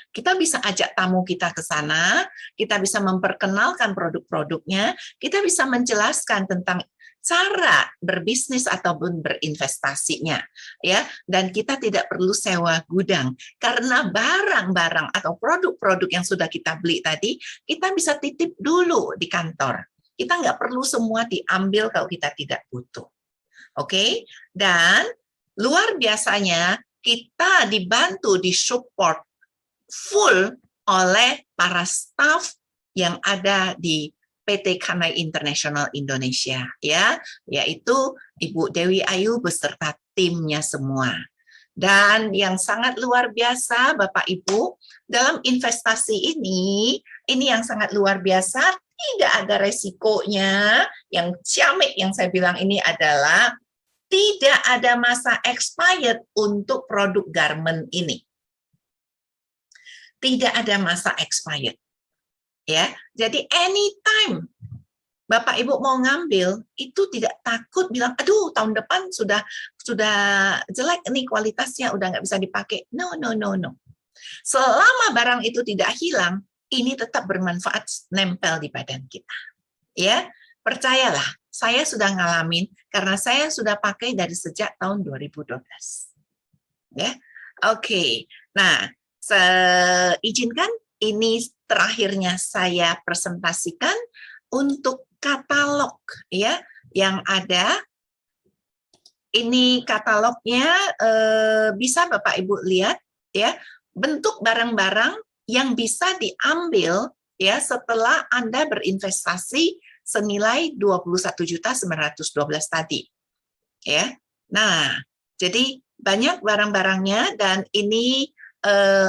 Kita bisa ajak tamu kita ke sana, kita bisa memperkenalkan produk-produknya, kita bisa menjelaskan tentang cara berbisnis ataupun berinvestasinya, ya. Dan kita tidak perlu sewa gudang karena barang-barang atau produk-produk yang sudah kita beli tadi kita bisa titip dulu di kantor. Kita nggak perlu semua diambil kalau kita tidak butuh. Oke? Dan luar biasanya kita dibantu, disupport full oleh para staf yang ada di PT Kanai International Indonesia, ya, yaitu Ibu Dewi Ayu beserta timnya semua. Dan yang sangat luar biasa, Bapak Ibu, dalam investasi ini yang sangat luar biasa, tidak ada resikonya. Yang ciamik yang saya bilang ini adalah tidak ada masa expired untuk produk garment ini. Tidak ada masa expired. Ya, jadi anytime Bapak Ibu mau ngambil itu tidak takut bilang, aduh tahun depan sudah jelek nih kualitasnya, udah nggak bisa dipakai. No. Selama barang itu tidak hilang, ini tetap bermanfaat, nempel di badan kita. Ya, percayalah, saya sudah ngalamin karena saya sudah pakai dari sejak tahun 2012. Ya, oke. Nah, izinkan ini terakhirnya saya presentasikan untuk katalog, ya, yang ada. Ini katalognya, bisa Bapak Ibu lihat, ya, bentuk barang-barang yang bisa diambil, ya, setelah Anda berinvestasi senilai 21.912 tadi, ya. Nah, jadi banyak barang-barangnya dan ini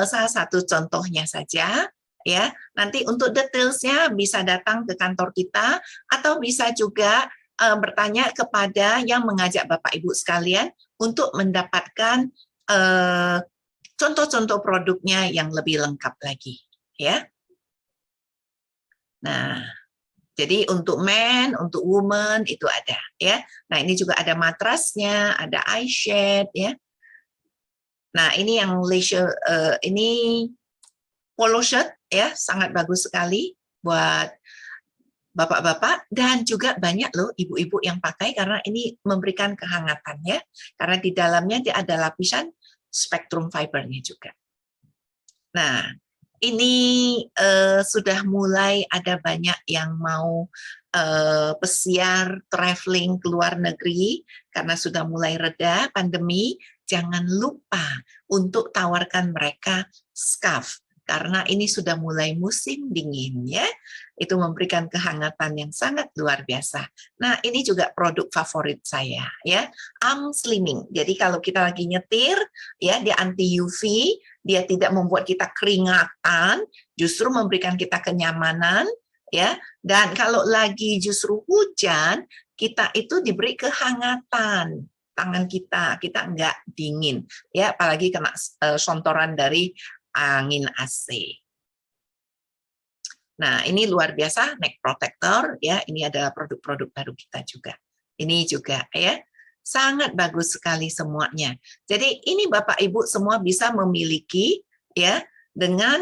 salah satu contohnya saja, ya. Nanti untuk detailsnya bisa datang ke kantor kita atau bisa juga bertanya kepada yang mengajak Bapak Ibu sekalian untuk mendapatkan contoh-contoh produknya yang lebih lengkap lagi, ya. Nah, jadi untuk men, untuk woman itu ada, ya. Nah, ini juga ada matrasnya, ada eye shade, ya. Nah, ini yang leisure, ini polo shirt, ya, sangat bagus sekali buat bapak-bapak, dan juga banyak loh ibu-ibu yang pakai karena ini memberikan kehangatan, ya, karena di dalamnya dia ada lapisan spektrum fibernya juga. Nah, ini sudah mulai ada banyak yang mau pesiar traveling ke luar negeri karena sudah mulai reda pandemi. Jangan lupa untuk tawarkan mereka scarf karena ini sudah mulai musim dingin, ya. Itu memberikan kehangatan yang sangat luar biasa. Nah, ini juga produk favorit saya, ya. Arm slimming. Jadi kalau kita lagi nyetir, ya, dia anti UV, dia tidak membuat kita keringatan, justru memberikan kita kenyamanan, ya. Dan kalau lagi justru hujan, kita itu diberi kehangatan tangan kita enggak dingin, ya, apalagi kena sontoran dari angin AC. Nah, ini luar biasa neck protector, ya. Ini adalah produk-produk baru kita juga. Ini juga, ya, sangat bagus sekali semuanya. Jadi ini Bapak Ibu semua bisa memiliki, ya, dengan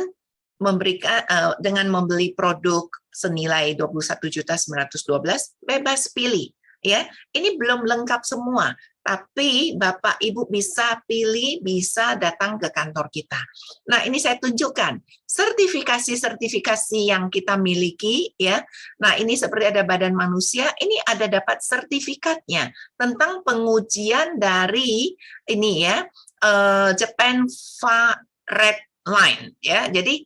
memberikan dengan membeli produk senilai 21.912 bebas pilih, ya. Ini belum lengkap semua, tapi Bapak Ibu bisa pilih, bisa datang ke kantor kita. Nah, ini saya tunjukkan sertifikasi-sertifikasi yang kita miliki, ya. Nah, ini seperti ada badan manusia, ini ada dapat sertifikatnya tentang pengujian dari ini, ya, Japan Red Line, ya. Jadi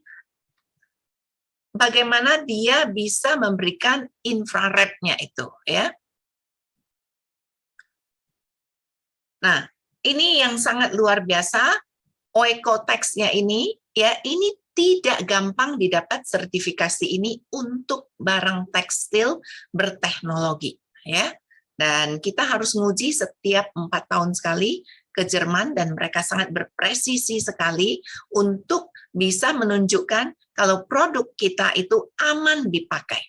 bagaimana dia bisa memberikan infrarednya itu, ya. Nah, ini yang sangat luar biasa, Oekotex-nya ini, ya, ini tidak gampang didapat sertifikasi ini untuk barang tekstil berteknologi, ya. Dan kita harus nguji setiap 4 tahun sekali ke Jerman, dan mereka sangat berpresisi sekali untuk bisa menunjukkan kalau produk kita itu aman dipakai.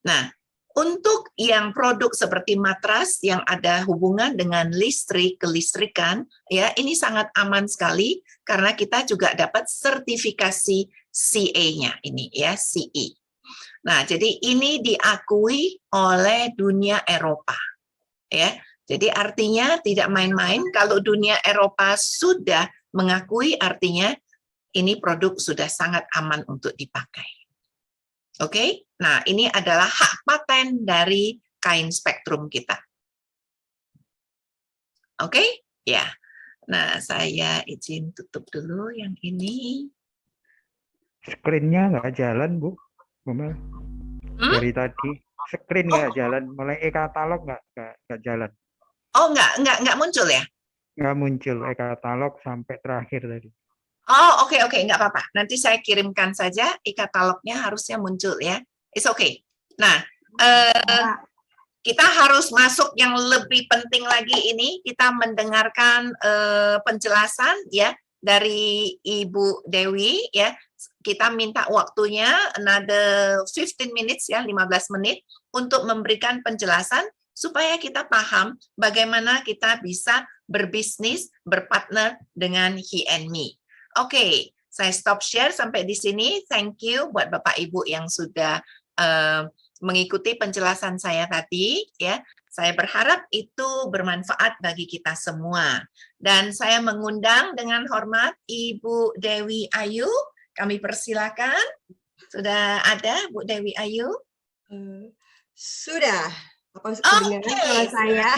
Nah, untuk yang produk seperti matras yang ada hubungan dengan listrik, kelistrikan, ya, ini sangat aman sekali karena kita juga dapat sertifikasi CE-nya ini, ya, CE. Nah, jadi ini diakui oleh dunia Eropa, ya. Jadi artinya tidak main-main, kalau dunia Eropa sudah mengakui, artinya ini produk sudah sangat aman untuk dipakai. Oke, nah ini adalah hak paten dari kain spektrum kita. Oke, ya. Nah, saya izin tutup dulu yang ini. Screen-nya nggak jalan, Bu. Bumel. Dari tadi screen nggak jalan, mulai e-katalog nggak jalan. Oh, nggak muncul ya? Nggak muncul e-katalog sampai terakhir tadi. Oh, oke, nggak apa-apa. Nanti saya kirimkan saja, e-katalognya harusnya muncul ya. It's okay. Nah, kita harus masuk yang lebih penting lagi ini, kita mendengarkan penjelasan ya dari Ibu Dewi ya. Kita minta waktunya another 15 minutes ya, 15 menit untuk memberikan penjelasan supaya kita paham bagaimana kita bisa berbisnis, berpartner dengan He and Me. Oke, saya stop share sampai di sini. Thank you buat Bapak Ibu yang sudah mengikuti penjelasan saya tadi ya. Saya berharap itu bermanfaat bagi kita semua. Dan saya mengundang dengan hormat Ibu Dewi Ayu. Kami persilakan. Sudah ada Bu Dewi Ayu? Sudah. Apa kedengaran suara saya?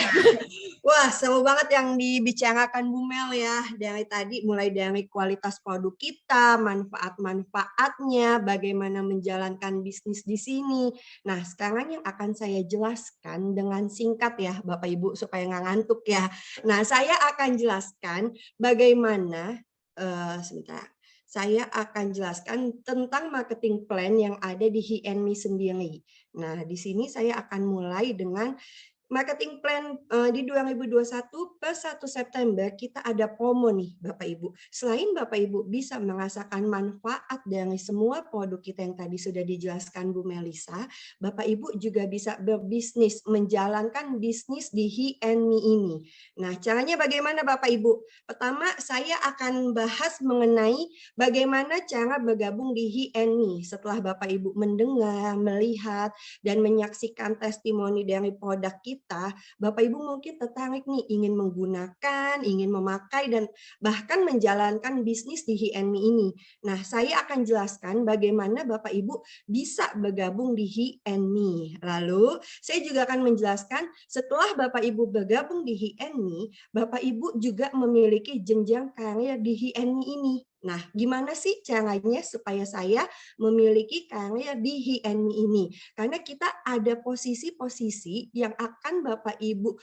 Wah, seru banget yang dibicarakan Bu Mel ya. Dari tadi mulai dari kualitas produk kita, manfaat-manfaatnya, bagaimana menjalankan bisnis di sini. Nah, sekarang yang akan saya jelaskan dengan singkat ya, Bapak Ibu, supaya nggak ngantuk ya. Nah, saya akan jelaskan bagaimana, sebentar. Saya akan jelaskan tentang marketing plan yang ada di He and Me sendiri. Nah, di sini saya akan mulai dengan marketing plan di 2021 per 1 September kita ada promo nih Bapak Ibu. Selain Bapak Ibu bisa merasakan manfaat dari semua produk kita yang tadi sudah dijelaskan Bu Melisa, Bapak Ibu juga bisa berbisnis, menjalankan bisnis di He and Me ini. Nah, caranya bagaimana Bapak Ibu? Pertama, saya akan bahas mengenai bagaimana cara bergabung di He and Me. Setelah Bapak Ibu mendengar, melihat, dan menyaksikan testimoni dari produk kita, Bapak Ibu mungkin tertarik nih ingin menggunakan, ingin memakai, dan bahkan menjalankan bisnis di He and Me ini. Nah, saya akan jelaskan bagaimana Bapak Ibu bisa bergabung di He and Me. Lalu, saya juga akan menjelaskan setelah Bapak Ibu bergabung di He and Me, Bapak Ibu juga memiliki jenjang karir di He and Me ini. Nah, gimana sih caranya supaya saya memiliki karir di He and Me ini? Karena kita ada posisi-posisi yang akan Bapak Ibu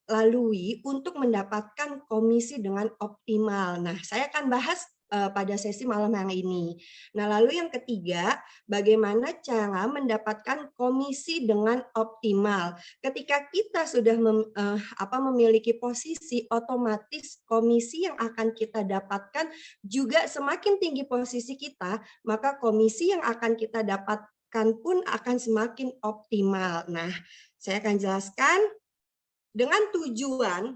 lalui untuk mendapatkan komisi dengan optimal. Nah, saya akan bahas pada sesi malam hari ini. Nah, lalu yang ketiga, bagaimana cara mendapatkan komisi dengan optimal. Ketika kita sudah memiliki posisi, otomatis komisi yang akan kita dapatkan juga semakin tinggi posisi kita, maka komisi yang akan kita dapatkan pun akan semakin optimal. Nah, saya akan jelaskan dengan tujuan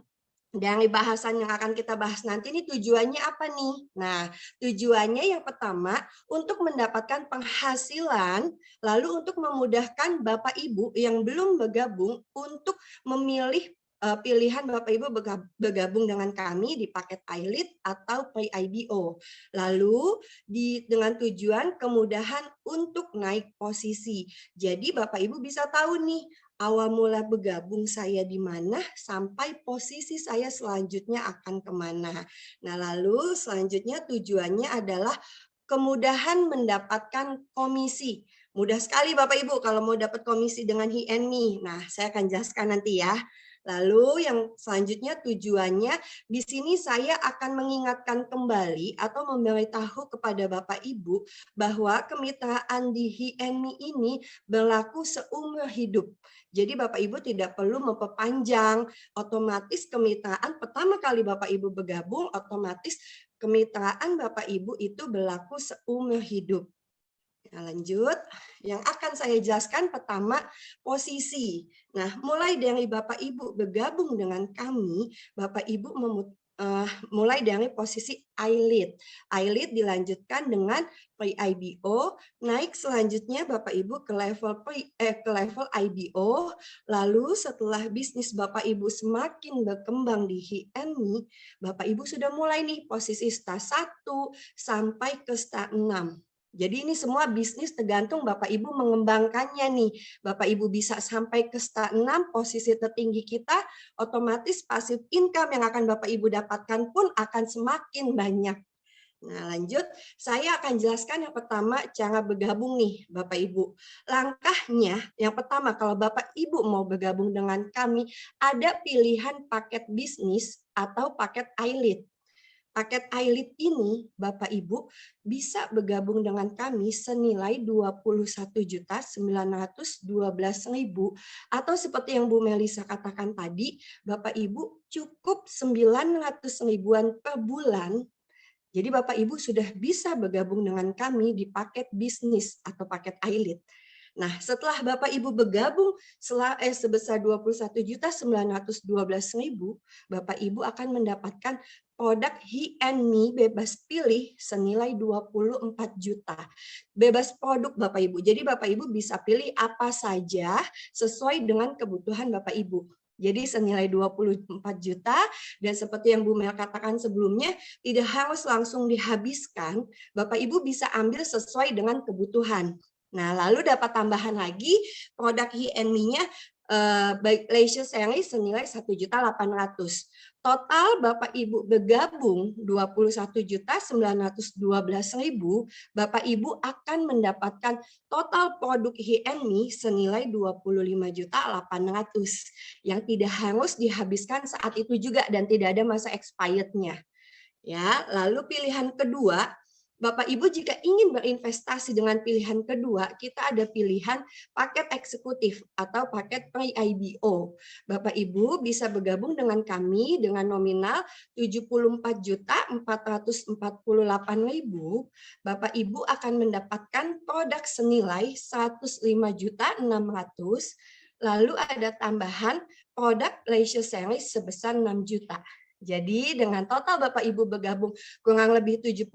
dari bahasan yang akan kita bahas nanti ini tujuannya apa nih? Nah, tujuannya yang pertama untuk mendapatkan penghasilan, lalu untuk memudahkan Bapak Ibu yang belum bergabung untuk memilih pilihan Bapak Ibu bergabung dengan kami di paket iLead atau Pre-IBO. Lalu dengan tujuan kemudahan untuk naik posisi. Jadi Bapak Ibu bisa tahu nih, awal mula bergabung saya di mana sampai posisi saya selanjutnya akan kemana. Nah, lalu selanjutnya tujuannya adalah kemudahan mendapatkan komisi. Mudah sekali Bapak Ibu kalau mau dapat komisi dengan HiNMI. Nah, saya akan jelaskan nanti ya. Lalu yang selanjutnya tujuannya di sini saya akan mengingatkan kembali atau memberitahu kepada Bapak Ibu bahwa kemitraan di HiNMI ini berlaku seumur hidup. Jadi Bapak Ibu tidak perlu memperpanjang, otomatis kemitraan pertama kali Bapak Ibu bergabung, otomatis kemitraan Bapak Ibu itu berlaku seumur hidup. Nah, lanjut, yang akan saya jelaskan pertama posisi. Nah, mulai dari Bapak Ibu bergabung dengan kami, Bapak Ibu mulai dari posisi iLead. iLead dilanjutkan dengan Pre-IBO, naik selanjutnya Bapak Ibu ke level IBO, lalu setelah bisnis Bapak Ibu semakin berkembang di HiNMI, Bapak Ibu sudah mulai nih posisi stage 1 sampai ke stage 6. Jadi ini semua bisnis tergantung Bapak Ibu mengembangkannya nih. Bapak Ibu bisa sampai ke stage 6, posisi tertinggi kita, otomatis passive income yang akan Bapak Ibu dapatkan pun akan semakin banyak. Nah, lanjut, saya akan jelaskan yang pertama cara bergabung nih Bapak Ibu. Langkahnya yang pertama kalau Bapak Ibu mau bergabung dengan kami, ada pilihan paket bisnis atau paket iLead. Paket iLead ini Bapak Ibu bisa bergabung dengan kami senilai 21.912.000 atau seperti yang Bu Melisa katakan tadi, Bapak Ibu cukup 900 ribuan per bulan. Jadi Bapak Ibu sudah bisa bergabung dengan kami di paket bisnis atau paket iLead. Nah, setelah Bapak Ibu bergabung sebesar 21.912.000, Bapak Ibu akan mendapatkan produk HiNMI bebas pilih senilai 24 juta. Bebas produk Bapak Ibu. Jadi Bapak Ibu bisa pilih apa saja sesuai dengan kebutuhan Bapak Ibu. Jadi senilai 24 juta dan seperti yang Bu Mel katakan sebelumnya, tidak harus langsung dihabiskan. Bapak Ibu bisa ambil sesuai dengan kebutuhan. Nah, lalu dapat tambahan lagi produk HiNMI-nya leisure series senilai 1.800.000. Total Bapak Ibu bergabung 21.912.000, Bapak Ibu akan mendapatkan total produk HiNMI senilai 25.800.000 yang tidak harus dihabiskan saat itu juga dan tidak ada masa expirednya. Ya, lalu pilihan kedua, Bapak Ibu jika ingin berinvestasi dengan pilihan kedua, kita ada pilihan paket eksekutif atau paket Pre-IBO. Bapak Ibu bisa bergabung dengan kami dengan nominal 74.448.000. Bapak Ibu akan mendapatkan produk senilai 105.600.000. Lalu ada tambahan produk leisure series sebesar 6 juta. Jadi dengan total Bapak Ibu bergabung kurang lebih 75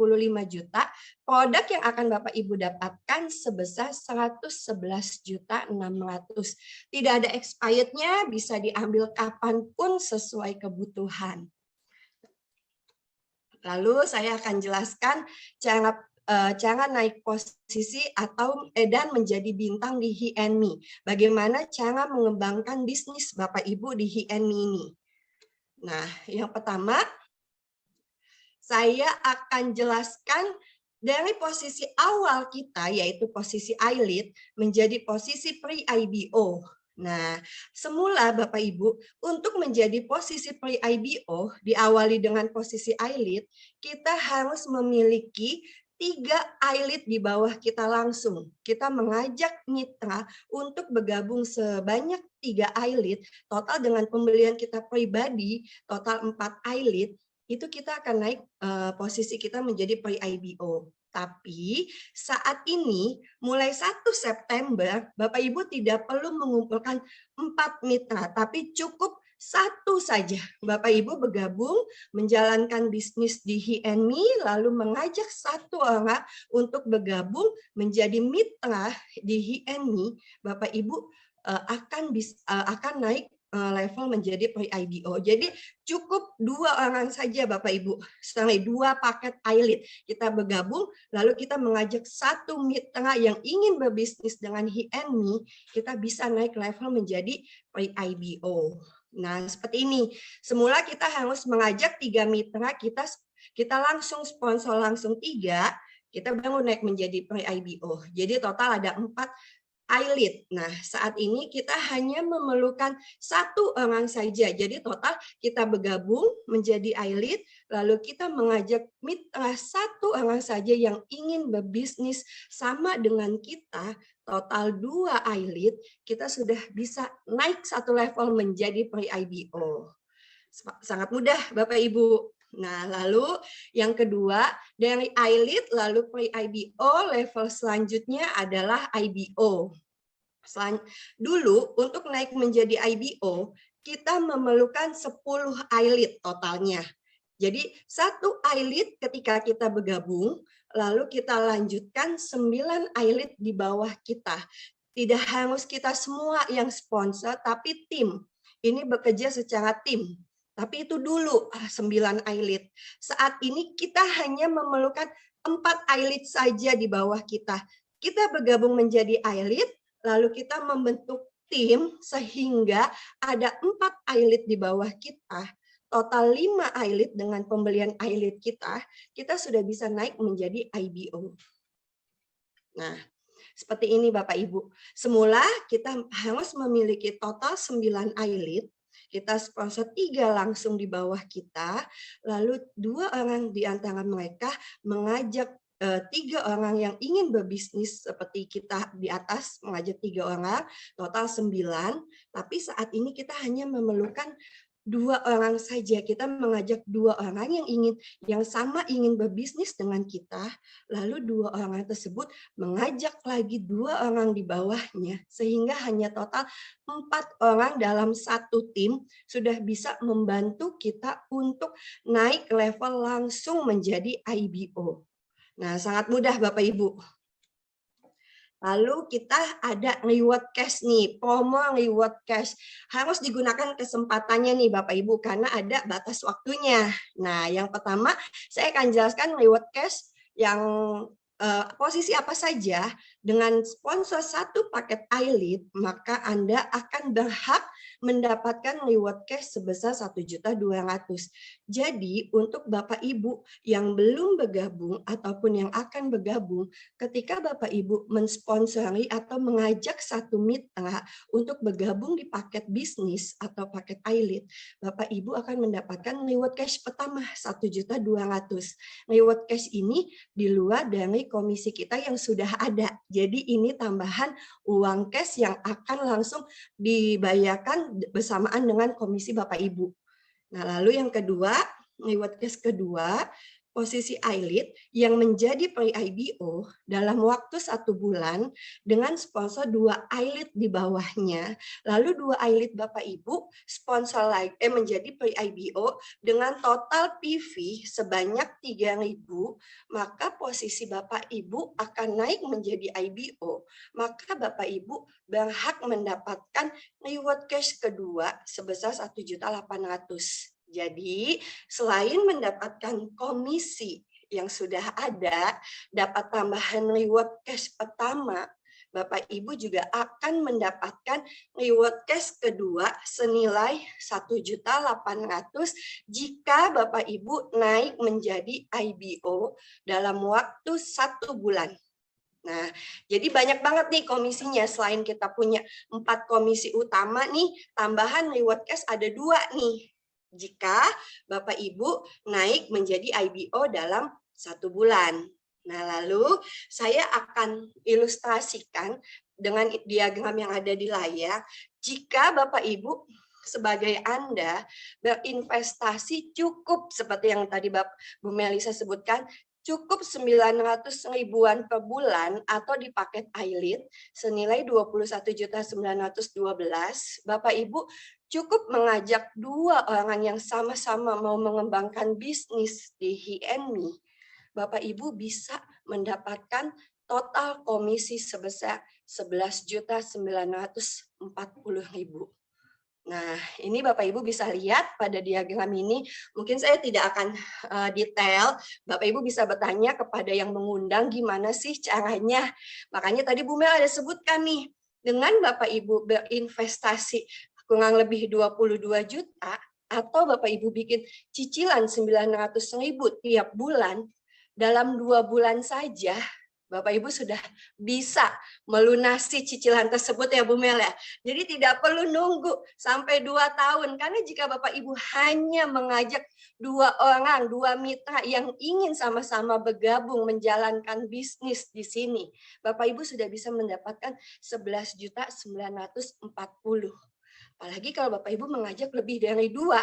juta, produk yang akan Bapak Ibu dapatkan sebesar 111.600. Tidak ada expirednya, bisa diambil kapanpun sesuai kebutuhan. Lalu saya akan jelaskan cara naik posisi atau dan menjadi bintang di HiNMI. Bagaimana cara mengembangkan bisnis Bapak Ibu di HiNMI ini. Nah, yang pertama, saya akan jelaskan dari posisi awal kita, yaitu posisi iLead, menjadi posisi Pre-IBO. Nah, semula Bapak Ibu, untuk menjadi posisi pre-IBO, diawali dengan posisi eyelid, kita harus memiliki 3 eyelid di bawah kita langsung. Kita mengajak mitra untuk bergabung sebanyak 3 eyelid, total dengan pembelian kita pribadi, total 4 eyelid, itu kita akan naik posisi kita menjadi pre-IBO. Tapi saat ini mulai 1 September Bapak Ibu tidak perlu mengumpulkan 4 mitra, tapi cukup 1 saja. Bapak Ibu bergabung menjalankan bisnis di HNME, lalu mengajak 1 orang untuk bergabung menjadi mitra di HNME. Bapak Ibu akan naik level menjadi pre-IBO. Jadi cukup 2 orang saja Bapak Ibu, 2 paket eyelid. Kita bergabung, lalu kita mengajak 1 mitra yang ingin berbisnis dengan HNME, kita bisa naik level menjadi pre-IBO. Nah, seperti ini. Semula kita harus mengajak 3 mitra, kita langsung sponsor langsung 3, kita baru naik menjadi pre-IBO. Jadi total ada 4 eyelid. Nah, saat ini kita hanya memerlukan 1 orang saja. Jadi total kita bergabung menjadi eyelid, lalu kita mengajak mitra 1 orang saja yang ingin berbisnis sama dengan kita, total 2 eyelid, kita sudah bisa naik 1 level menjadi pre-IBO. Sangat mudah Bapak Ibu. Nah, lalu yang kedua, dari eyelid lalu pre-IBO, level selanjutnya adalah IBO. Dulu untuk naik menjadi IBO, kita memerlukan 10 eyelid totalnya. Jadi 1 eyelid ketika kita bergabung, lalu kita lanjutkan 9 eyelid di bawah kita. Tidak harus kita semua yang sponsor, tapi tim. Ini bekerja secara tim. Tapi itu dulu 9 eyelid. Saat ini kita hanya memerlukan 4 eyelid saja di bawah kita. Kita bergabung menjadi eyelid, lalu kita membentuk tim sehingga ada 4 eyelid di bawah kita. Total 5 eyelid dengan pembelian eyelid kita sudah bisa naik menjadi IBO. Nah, seperti ini Bapak Ibu. Semula kita harus memiliki total 9 eyelid. Kita sponsor 3 langsung di bawah kita, lalu 2 orang di antara mereka mengajak 3 orang yang ingin berbisnis seperti kita di atas, mengajak 3 orang, total 9, tapi saat ini kita hanya memerlukan 2 orang saja. Kita mengajak 2 orang yang sama ingin berbisnis dengan kita, lalu 2 orang tersebut mengajak lagi 2 orang di bawahnya, sehingga hanya total 4 orang dalam 1 tim sudah bisa membantu kita untuk naik level langsung menjadi IBO. Nah, sangat mudah Bapak Ibu. Lalu kita ada reward cash nih, promo reward cash. Harus digunakan kesempatannya nih Bapak Ibu karena ada batas waktunya. Nah, yang pertama saya akan jelaskan reward cash yang posisi apa saja. Dengan sponsor 1 paket eyelid, maka Anda akan berhak mendapatkan reward cash sebesar 1.200.000. Jadi untuk Bapak Ibu yang belum bergabung ataupun yang akan bergabung, ketika Bapak Ibu mensponsori atau mengajak 1 mitra untuk bergabung di paket bisnis atau paket eyelid, Bapak Ibu akan mendapatkan reward cash pertama 1.200.000. Reward cash ini di luar dari komisi kita yang sudah ada. Jadi ini tambahan uang cash yang akan langsung dibayarkan bersamaan dengan komisi Bapak Ibu. Nah, lalu yang kedua, reward cash kedua, posisi eyelid yang menjadi pre-IBO dalam waktu 1 bulan dengan sponsor 2 eyelid di bawahnya, lalu 2 eyelid Bapak Ibu sponsor menjadi pre-IBO dengan total PV sebanyak 3.000, maka posisi Bapak Ibu akan naik menjadi IBO, maka Bapak Ibu berhak mendapatkan reward cash kedua sebesar 1.800.000. Jadi, selain mendapatkan komisi yang sudah ada, dapat tambahan reward cash pertama, Bapak Ibu juga akan mendapatkan reward cash kedua senilai 1.800.000 jika Bapak Ibu naik menjadi IBO dalam waktu 1 bulan. Nah, jadi banyak banget nih komisinya. Selain kita punya 4 komisi utama nih, tambahan reward cash ada 2 nih. Jika Bapak Ibu naik menjadi IBO dalam 1 bulan. Nah, lalu saya akan ilustrasikan dengan diagram yang ada di layar. Jika Bapak Ibu sebagai Anda berinvestasi cukup seperti yang tadi Bu Melisa sebutkan, cukup 900 ribuan per bulan atau di paket iLead senilai 21.912, Bapak Ibu cukup mengajak 2 orang yang sama-sama mau mengembangkan bisnis di HiNMI. Bapak Ibu bisa mendapatkan total komisi sebesar 11.940.000. Nah, ini Bapak Ibu bisa lihat pada diagram ini. Mungkin saya tidak akan detail. Bapak Ibu bisa bertanya kepada yang mengundang gimana sih caranya. Makanya tadi Bu Mel ada sebutkan nih, dengan Bapak Ibu berinvestasi kurang lebih 22 juta atau Bapak Ibu bikin cicilan 900.000 tiap bulan, dalam 2 bulan saja Bapak Ibu sudah bisa melunasi cicilan tersebut ya Bu Mel ya. Jadi tidak perlu nunggu sampai 2 tahun. Karena jika Bapak Ibu hanya mengajak 2 orang, 2 mitra yang ingin sama-sama bergabung menjalankan bisnis di sini, Bapak Ibu sudah bisa mendapatkan 11.940. Apalagi kalau Bapak Ibu mengajak lebih dari 2.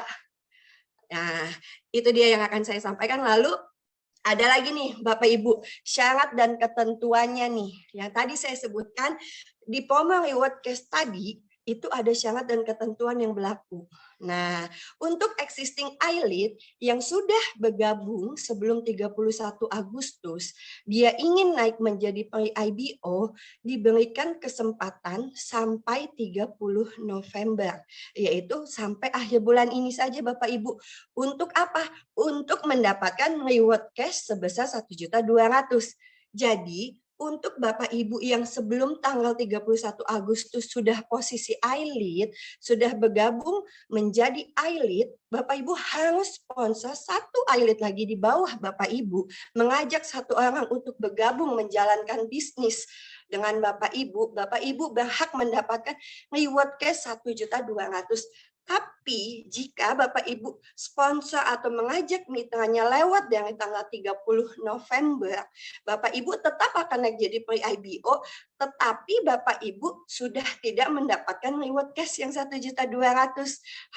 Nah, itu dia yang akan saya sampaikan. Lalu ada lagi nih Bapak Ibu, syarat dan ketentuannya nih. Yang tadi saya sebutkan di promo reward cash tadi, itu ada syarat dan ketentuan yang berlaku. Nah, untuk existing iLead yang sudah bergabung sebelum 31 Agustus, dia ingin naik menjadi pre-IBO, diberikan kesempatan sampai 30 November, yaitu sampai akhir bulan ini saja Bapak Ibu. Untuk apa? Untuk mendapatkan reward cash sebesar 1.200.000. Jadi, untuk Bapak Ibu yang sebelum tanggal 31 Agustus sudah posisi iLead, sudah bergabung menjadi iLead, Bapak Ibu harus sponsor 1 iLead lagi di bawah Bapak Ibu, mengajak 1 orang untuk bergabung menjalankan bisnis dengan Bapak Ibu berhak mendapatkan reward cash 1.200.000. Tapi jika Bapak Ibu sponsor atau mengajak mitranya lewat dari tanggal 30 November, Bapak Ibu tetap akan naik jadi pre-IBO, tetapi Bapak Ibu sudah tidak mendapatkan reward cash yang 1.200.000,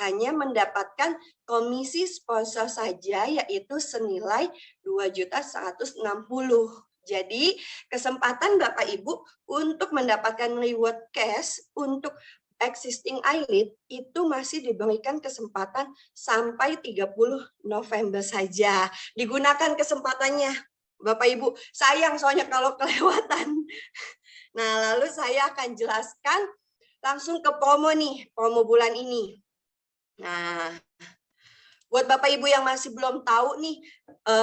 hanya mendapatkan komisi sponsor saja, yaitu senilai 2.160.000. Jadi kesempatan Bapak Ibu untuk mendapatkan reward cash untuk existing iLead itu masih diberikan kesempatan sampai 30 November saja. Digunakan kesempatannya, Bapak Ibu. Sayang soalnya kalau kelewatan. Nah, lalu saya akan jelaskan langsung ke promo nih, promo bulan ini. Nah, buat Bapak Ibu yang masih belum tahu nih,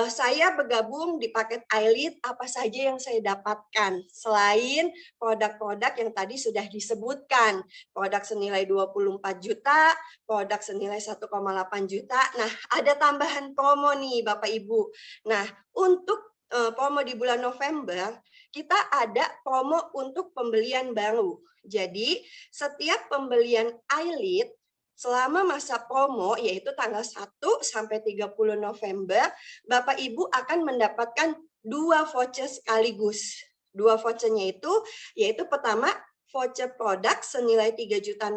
saya bergabung di paket iLead, apa saja yang saya dapatkan selain produk-produk yang tadi sudah disebutkan, produk senilai 24 juta, produk senilai 1,8 juta. Nah, ada tambahan promo nih Bapak Ibu. Nah, untuk promo di bulan November, kita ada promo untuk pembelian baru. Jadi, setiap pembelian iLead selama masa promo, yaitu tanggal 1 sampai 30 November, Bapak Ibu akan mendapatkan 2 voucher sekaligus. 2 vouchernya itu, yaitu pertama voucher produk senilai 3.600.000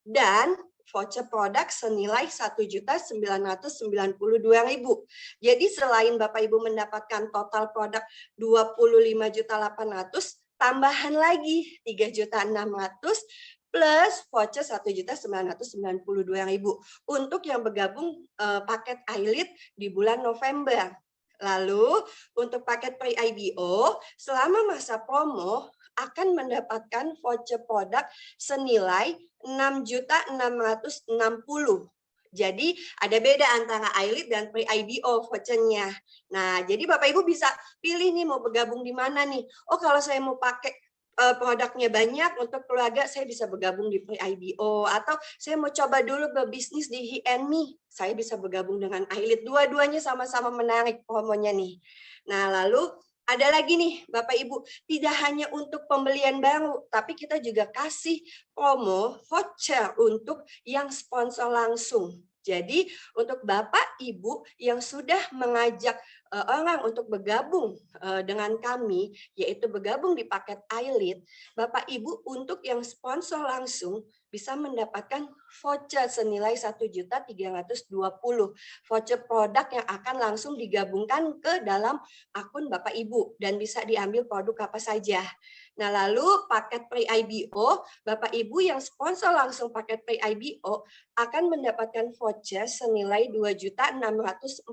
dan voucher produk senilai 1.992.000. Jadi selain Bapak Ibu mendapatkan total produk 25.800.000, tambahan lagi 3.600.000 plus voucher 1.992.000 untuk yang bergabung paket iLead di bulan November. Lalu untuk paket pre-IBO selama masa promo akan mendapatkan voucher produk senilai 6.660.000. Jadi ada beda antara iLead dan pre-IBO vouchernya. Nah, jadi Bapak Ibu bisa pilih nih mau bergabung di mana nih. Oh, kalau saya mau pakai produknya banyak untuk keluarga, saya bisa bergabung di pre-IBO, atau saya mau coba dulu berbisnis di HiNMI, saya bisa bergabung dengan iLead. Dua-duanya sama-sama menarik promonya nih. Nah, lalu ada lagi nih Bapak Ibu, tidak hanya untuk pembelian baru, tapi kita juga kasih promo voucher untuk yang sponsor langsung. Jadi untuk Bapak Ibu yang sudah mengajak orang untuk bergabung dengan kami, yaitu bergabung di paket iLead, Bapak Ibu untuk yang sponsor langsung bisa mendapatkan voucher senilai 1.320.000 voucher produk yang akan langsung digabungkan ke dalam akun Bapak Ibu dan bisa diambil produk apa saja. Nah, lalu paket pre-IBO, Bapak Ibu yang sponsor langsung paket pre-IBO akan mendapatkan voucher senilai 2.640.000.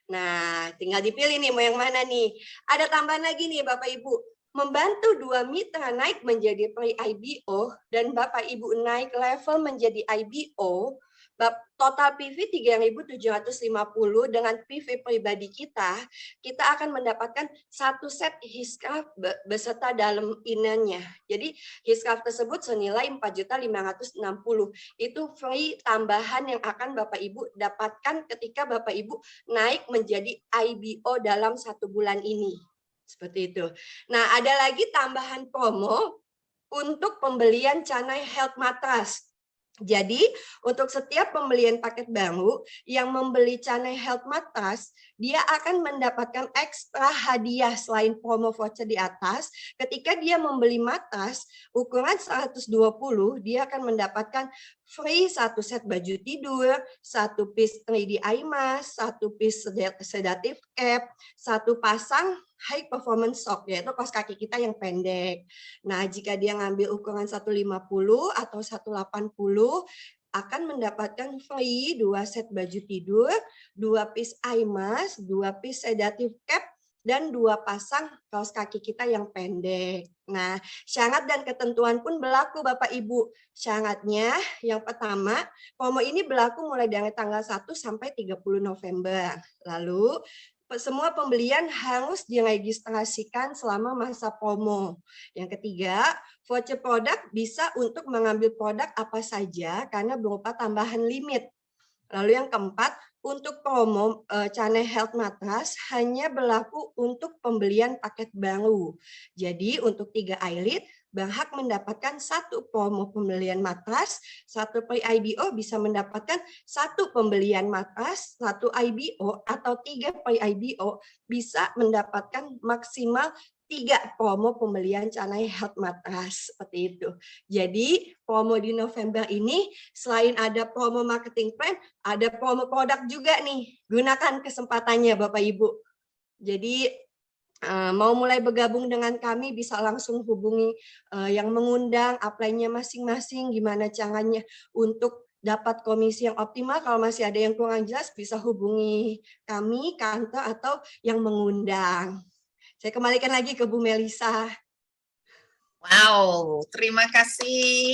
Nah, tinggal dipilih nih mau yang mana nih. Ada tambahan lagi nih Bapak Ibu. Membantu 2 mitra naik menjadi pre-IBO dan Bapak Ibu naik level menjadi IBO, total PV 3.750 dengan PV pribadi kita akan mendapatkan satu set hiscraft beserta dalam innernya. Jadi hiscraft tersebut senilai 4.560. Itu free tambahan yang akan Bapak Ibu dapatkan ketika Bapak Ibu naik menjadi IBO dalam 1 bulan ini. Seperti itu. Nah, ada lagi tambahan promo untuk pembelian Canai Health Mattress. Jadi, untuk setiap pembelian paket baru yang membeli Canai Health Mattress, dia akan mendapatkan ekstra hadiah selain promo voucher di atas. Ketika dia membeli matras ukuran 120, dia akan mendapatkan free 1 set baju tidur, 1 piece 3D eye mask, 1 piece sedative cap, 1 pasang high performance sock, yaitu kaos kaki kita yang pendek. Nah, jika dia ngambil ukuran 150 atau 180, akan mendapatkan free 2 set baju tidur, 2 piece eye mask, 2 piece sedative cap, dan 2 pasang kaos kaki kita yang pendek. Nah, syarat dan ketentuan pun berlaku Bapak Ibu. Syaratnya yang pertama, promo ini berlaku mulai dari tanggal 1 sampai 30 November. Lalu, semua pembelian harus diregistrasikan selama masa promo. Yang ketiga, voucher produk bisa untuk mengambil produk apa saja karena berupa tambahan limit. Lalu yang keempat, untuk promo Canai Health Mattress hanya berlaku untuk pembelian paket baru. Jadi untuk 3 iLead berhak mendapatkan 1 promo pembelian matras, 1 pre-IBO bisa mendapatkan 1 pembelian matras, 1 IBO atau 3 pre-IBO bisa mendapatkan maksimal 3 promo pembelian Canai Health Mattress, seperti itu. Jadi promo di November ini selain ada promo marketing plan, ada promo produk juga nih. Gunakan kesempatannya Bapak Ibu. Jadi mau mulai bergabung dengan kami bisa langsung hubungi yang mengundang, apply-nya masing-masing, gimana caranya untuk dapat komisi yang optimal. Kalau masih ada yang kurang jelas bisa hubungi kami, kantor, atau yang mengundang. Saya kembalikan lagi ke Bu Melisa. Wow, terima kasih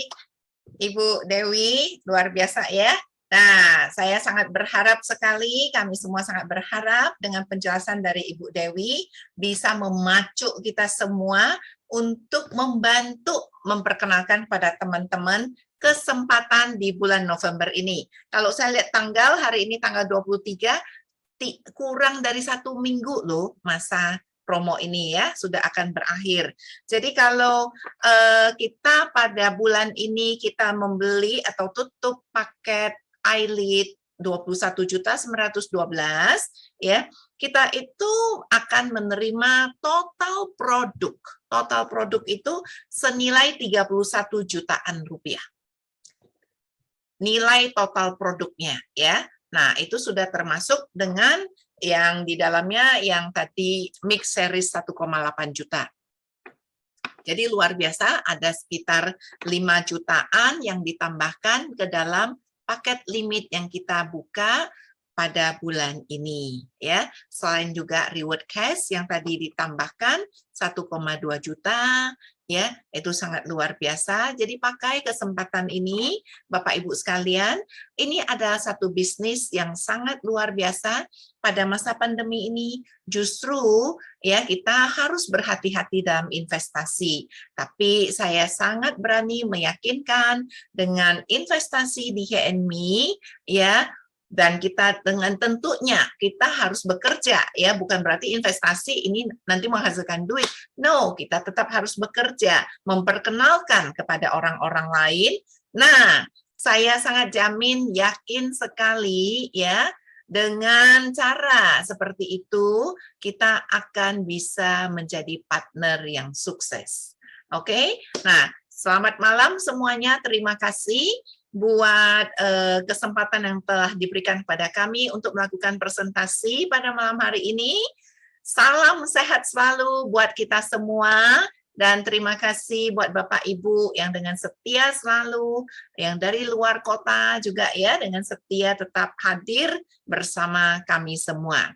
Ibu Dewi, luar biasa ya. Nah, saya sangat berharap sekali, kami semua sangat berharap dengan penjelasan dari Ibu Dewi bisa memacu kita semua untuk membantu memperkenalkan pada teman-teman kesempatan di bulan November ini. Kalau saya lihat tanggal, hari ini tanggal 23, kurang dari 1 minggu loh masa promo ini ya, sudah akan berakhir. Jadi kalau kita pada bulan ini kita membeli atau tutup paket iLead 21.912 ya, kita itu akan menerima total produk. Total produk itu senilai 31 jutaan rupiah. Nilai total produknya ya. Nah, itu sudah termasuk dengan yang di dalamnya yang tadi mix series 1,8 juta. Jadi luar biasa, ada sekitar 5 jutaan yang ditambahkan ke dalam paket limit yang kita buka pada bulan ini ya. Selain juga reward cash yang tadi ditambahkan 1,2 juta ya, itu sangat luar biasa. Jadi pakai kesempatan ini Bapak Ibu sekalian, ini adalah satu bisnis yang sangat luar biasa pada masa pandemi ini. Justru ya kita harus berhati-hati dalam investasi. Tapi saya sangat berani meyakinkan dengan investasi di HNMI ya, Dan kita dengan tentunya kita harus bekerja ya, bukan berarti investasi ini nanti menghasilkan duit. No, kita tetap harus bekerja, memperkenalkan kepada orang-orang lain. Nah, saya sangat jamin, yakin sekali ya, dengan cara seperti itu kita akan bisa menjadi partner yang sukses. Oke? Nah, selamat malam semuanya. Terima kasih buat kesempatan yang telah diberikan kepada kami untuk melakukan presentasi pada malam hari ini. Salam sehat selalu buat kita semua, dan terima kasih buat Bapak Ibu yang dengan setia selalu, yang dari luar kota juga ya, dengan setia tetap hadir bersama kami semua.